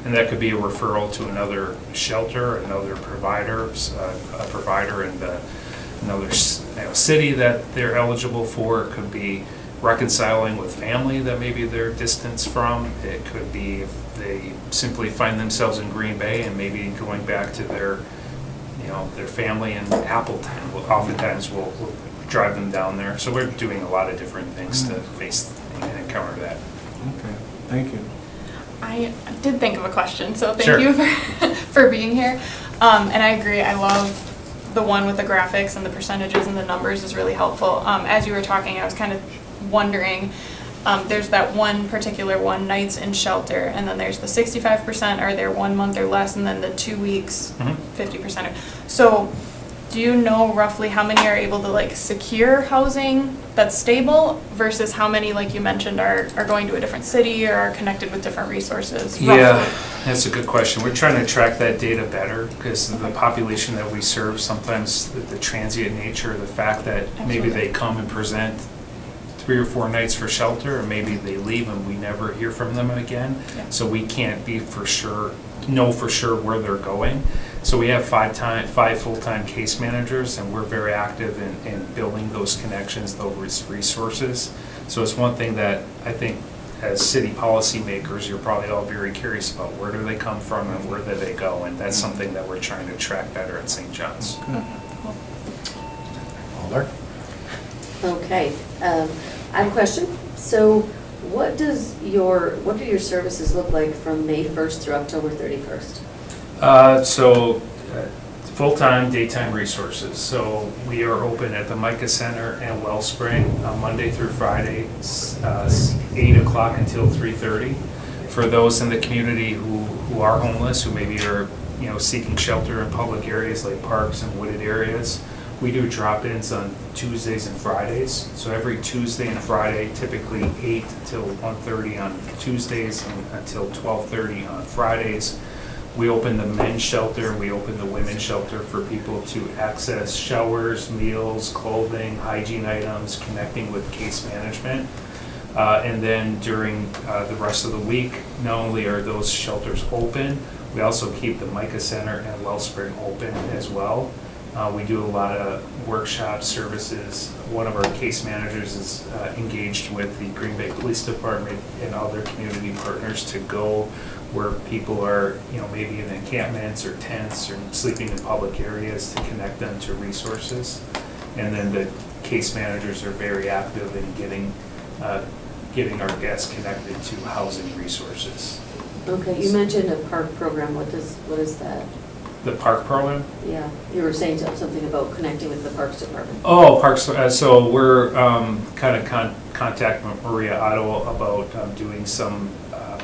And that could be a referral to another shelter, another provider, a provider in another city that they're eligible for. It could be reconciling with family that maybe they're distanced from. It could be if they simply find themselves in Green Bay and maybe going back to their, you know, their family in Appleton. Oftentimes we'll drive them down there. So we're doing a lot of different things to face and encounter that. Okay, thank you. I did think of a question, so Sure. thank you for being here. And I agree, I love the one with the graphics and the percentages and the numbers is really helpful. As you were talking, I was kind of wondering, there's that one particular one, nights in shelter, and then there's the 65%, are there 1 month or less, and then the 2 weeks, 50%. So do you know roughly how many are able to like secure housing that's stable versus how many, like you mentioned, are going to a different city or are connected with different resources? Yeah, roughly? that's a good question. We're trying to track that data better because the population that we serve, sometimes the transient nature, the fact that maybe they come and present 3 or 4 nights for shelter, or maybe they leave and we never hear from them again. Yeah. So we can't be know for sure where they're going. So we have 5 full-time case managers, and we're very active in building those connections, those resources. So it's one thing that I think as city policymakers, you're probably all very curious about where do they come from and where do they go, and that's something that we're trying to track better at St. John's. Alder? Okay, I have a question. So what do your services look like from May 1st through October 31st? Full-time, daytime resources. So we are open at the Micah Center and Wellspring Monday through Friday, 8 o'clock until 3:30. For those in the community who are homeless, who maybe are, you know, seeking shelter in public areas like parks and wooded areas, we do drop-ins on Tuesdays and Fridays. So every Tuesday and Friday, typically 8 till 1:30 on Tuesdays and until 12:30 on Fridays. We open the men's shelter, we open the women's shelter for people to access showers, meals, clothing, hygiene items, connecting with case management. And then during the rest of the week, not only are those shelters open, we also keep the Micah Center and Wellspring open as well. We do a lot of workshop services. One of our case managers is engaged with the Green Bay Police Department and other community partners to go where people are, you know, maybe in encampments or tents or sleeping in public areas to connect them to resources. And then the case managers are very active in getting getting our guests connected to housing resources. Okay, you mentioned a park program, what is that? The park program? Yeah, you were saying something about connecting with the Parks Department. Oh, parks, so we're kind of contact Maria Otto about doing some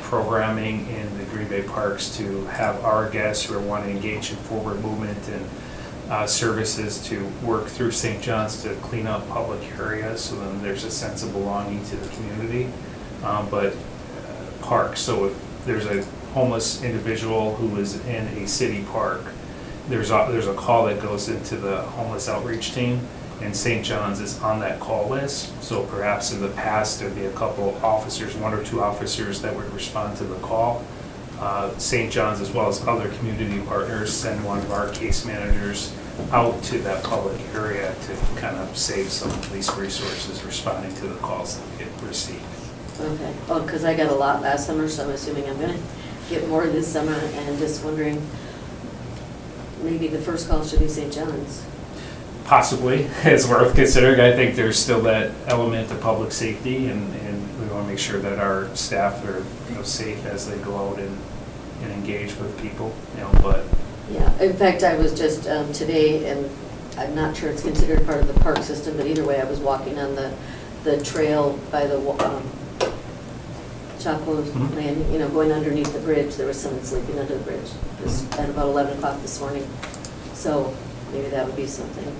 programming in the Green Bay parks to have our guests who are wanting to engage in forward movement and services to work through St. John's to clean up public areas, so then there's a sense of belonging to the community. But parks, so if there's a homeless individual who is in a city park, there's a call that goes into the homeless outreach team, and St. John's is on that call list. So perhaps in the past, there'd be a couple officers, 1 or 2 officers that would respond to the call. St. John's, as well as other community partners, send one of our case managers out to that public area to kind of save some police resources responding to the calls that we get received. Okay, well, because I got a lot last summer, so I'm assuming I'm gonna get more this summer, and just wondering, maybe the first call should be St. John's. Possibly, it's worth considering. I think there's still that element of public safety, and we want to make sure that our staff are, safe as they go out and engage with people, but. Yeah, in fact, I was just today, and I'm not sure it's considered part of the park system, but either way, I was walking on the trail by the Chaco's Landing, going underneath the bridge. There was someone sleeping under the bridge. It was at about 11 o'clock this morning. So maybe that would be something.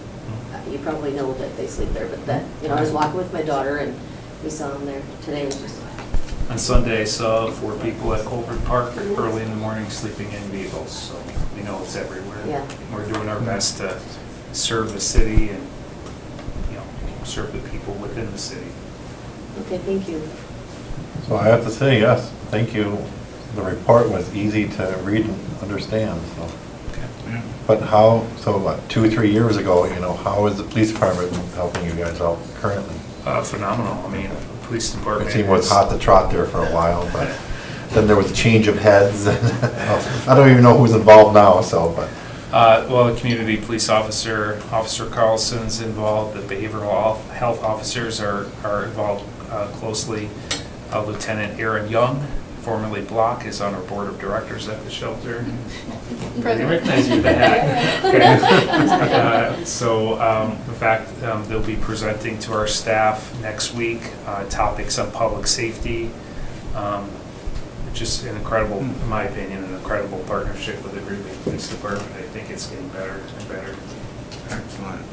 You probably know that they sleep there, but that, I was walking with my daughter and we saw them there. Today was just. On Sunday, I saw 4 people at Colbert Park early in the morning sleeping in vehicles, so we know it's everywhere. Yeah. We're doing our best to serve the city and, serve the people within the city. Okay, thank you. So I have to say, yes, thank you. The report was easy to read and understand, so. But how, so what, 2 or 3 years ago, how is the police department helping you guys out currently? Phenomenal. I mean, the police department. It seemed was hot to trot there for a while, but then there was a change of heads. I don't even know who's involved now, so, but. Well, the community police officer, Officer Carlson's involved, the behavioral health officers are involved closely. Lieutenant Aaron Young, formerly Block, is on our board of directors at the shelter. I recognize you with the hat. Okay. In fact, they'll be presenting to our staff next week topics on public safety. Just an incredible, in my opinion, an incredible partnership with the Green Bay Police Department. I think it's getting better and better. Excellent.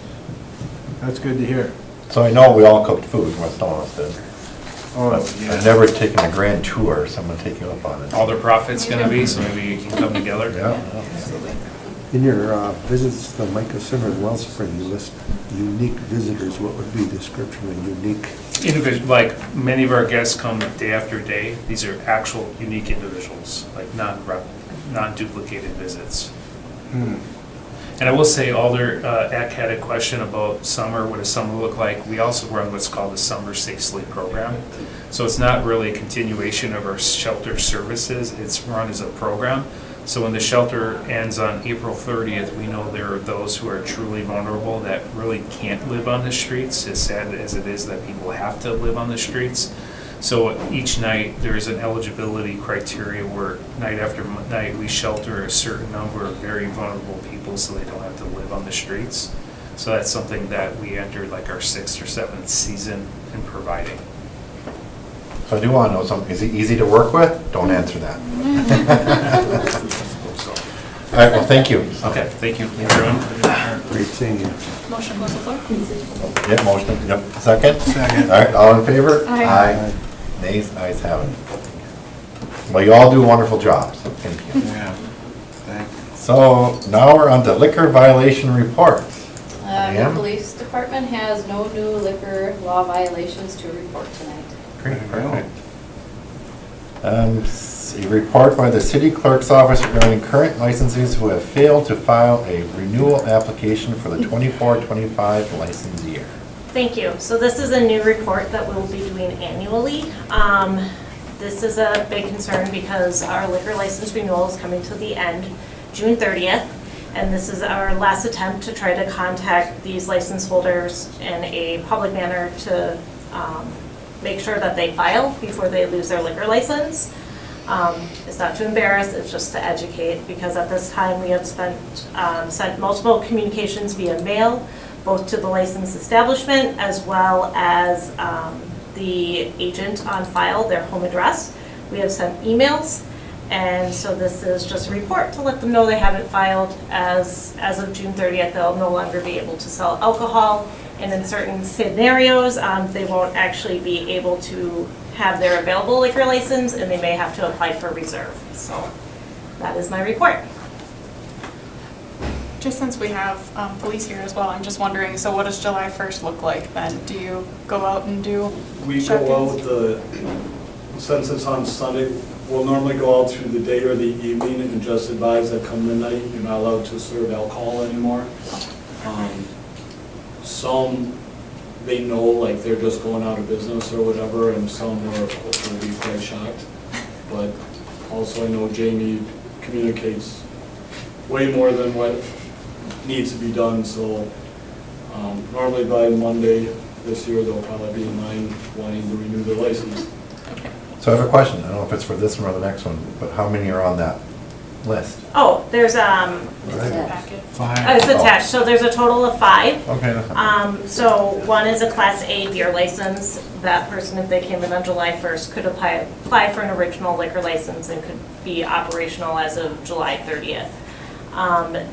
That's good to hear. So I know we all cooked food, West Allis did. Oh, I've never taken a grand tour, someone take you up on it. All their profits gonna be, so maybe you can come together. Yeah. In your visits to Micah Center and Wellspring, you list unique visitors. What would be the description of unique? Individual, like many of our guests come day after day. These are actual unique individuals, like non-duplicated visits. And I will say, Alder Eck had a question about summer, what does summer look like? We also run what's called the Summer Safe Sleep Program. So it's not really a continuation of our shelter services, it's run as a program. So when the shelter ends on April 30th, we know there are those who are truly vulnerable that really can't live on the streets, as sad as it is that people have to live on the streets. So each night, there is an eligibility criteria where night after night, we shelter a certain number of very vulnerable people so they don't have to live on the streets. So that's something that we entered like our 6th or 7th season in providing. So I do want to know something. Is he easy to work with? Don't answer that. All right, well, thank you. Okay, thank you, everyone. Great seeing you. Motion close the floor. Yeah, motion, yep. Second? Second. All right, all in favor? Aye. Nays, ayes have it. Well, you all do wonderful jobs, so thank you. Yeah, thank you. So now we're on to liquor violation reports. The Ma'am? police department has no new liquor law violations to report tonight. Great, perfect. A report by the city clerk's office regarding current licensees who have failed to file a renewal application for the 24-25 license year. Thank you. So this is a new report that we'll be doing annually. This is a big concern because our liquor license renewal is coming to the end, June 30th. And this is our last attempt to try to contact these license holders in a public manner to make sure that they file before they lose their liquor license. It's not to embarrass, it's just to educate, because at this time we have sent multiple communications via mail, both to the licensed establishment as well as the agent on file, their home address. We have sent emails, and so this is just a report to let them know they haven't filed. As of June 30th, they'll no longer be able to sell alcohol, and in certain scenarios, they won't actually be able to have their available liquor license, and they may have to apply for reserve. So that is my report. Just since we have police here as well, I'm just wondering, so what does July 1st look like then? Do you go out and do We check-ins? go out since it's on Sunday, we'll normally go out through the day or the evening and just advise that come midnight, you're not allowed to serve alcohol anymore. Some, they know, like, they're just going out of business or whatever, and some will be quite shocked. But also, I know Jamie communicates way more than what needs to be done, so normally by Monday this year, they'll probably be in line wanting to renew their license. So I have a question. I don't know if it's for this one or the next one, but how many are on that list? Oh, there's Packet. it's attached, so there's a total of 5. Okay, that's fine. So one is a Class A beer license. That person, if they came in on July 1st, could apply for an original liquor license and could be operational as of July 30th.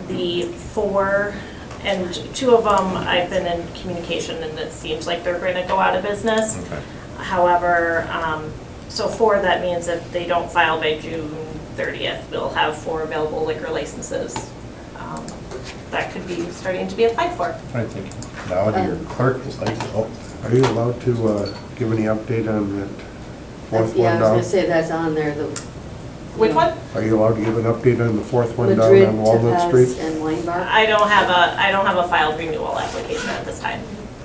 The 4, and 2 of them, I've been in communication, and it seems like they're going to go out of business. Okay. However, so 4, that means if they don't file by June 30th, we'll have 4 available liquor licenses that could be starting to be applied for. All right, thank you. Now to your clerk is like, oh, Are you allowed to give any update on that fourth Yeah, I one was gonna down? say that's on there, the. Which one? Are you allowed to give an update on the fourth one down Madrid, on Walnut Topaz, Street? and Wine Bar? I don't have a filed renewal application at this time.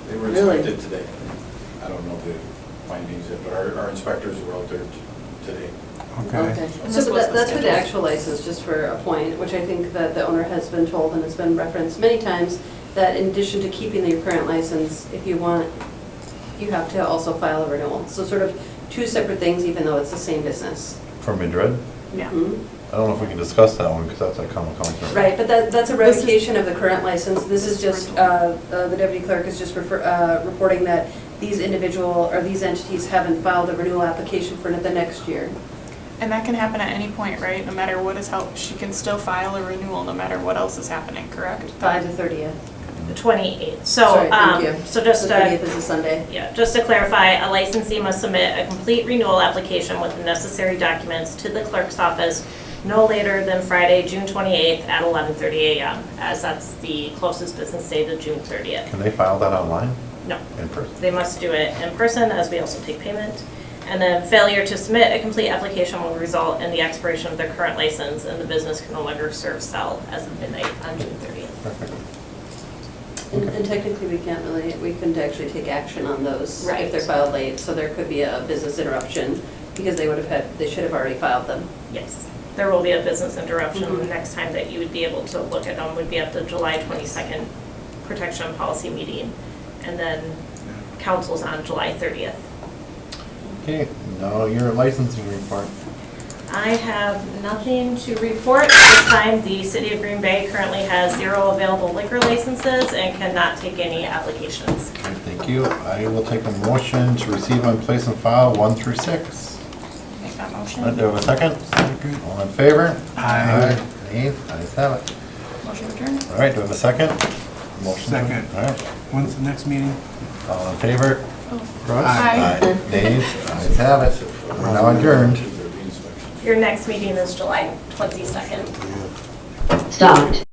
They were Really? inspected today. I don't know the findings yet, but our inspectors were out there today. Okay. And So this was the that's for the schedule. actual license, just for a point, which I think that the owner has been told, and it's been referenced many times, that in addition to keeping your current license, if you want, you have to also file a renewal. So sort of 2 separate things, even though it's the same business. from Madrid? Yeah. Mhm. I don't know if we can discuss that one because that's a common concept. Right, but that's a revocation of the current license. This is just, the deputy clerk is just reporting that these individual, or these entities haven't filed a renewal application for the next year. And that can happen at any point, right? No matter what is held, she can still file a renewal no matter what else is happening, correct? By the 30th. The 28th. So, Sorry, thank you. so just The 30th is a Sunday. yeah, just to clarify, a licensee must submit a complete renewal application with the necessary documents to the clerk's office no later than Friday, June 28th at 11:30 a.m., as that's the closest business day to June 30th. Can they file that online? No. In person? They must do it in person, as we also take payment. And then failure to submit a complete application will result in the expiration of their current license, and the business can no longer serve sell as of midnight on June 30th. Perfect. And technically, we couldn't actually take action on those Right. if they're filed late. So there could be a business interruption because they should have already filed them. Yes, there will be a business interruption. Mhm. The next time that you would be able to look at them would be at the July 22nd protection policy meeting, and then council's on July 30th. Okay, now your licensing report. I have nothing to report. At this time, the city of Green Bay currently has 0 available liquor licenses and cannot take any applications. Okay, thank you. I will take a motion to receive and place in file 1 through 6. Make that Do I motion. have a second? All in favor? Aye. Nays? Ayes have it. Motion adjourned. All right, do I have a second? Motion. Second. All right, When's the next meeting? all in favor? Russ? Aye. Nays? Ayes have it. We're now adjourned. Your next meeting is July 22nd. Stopped.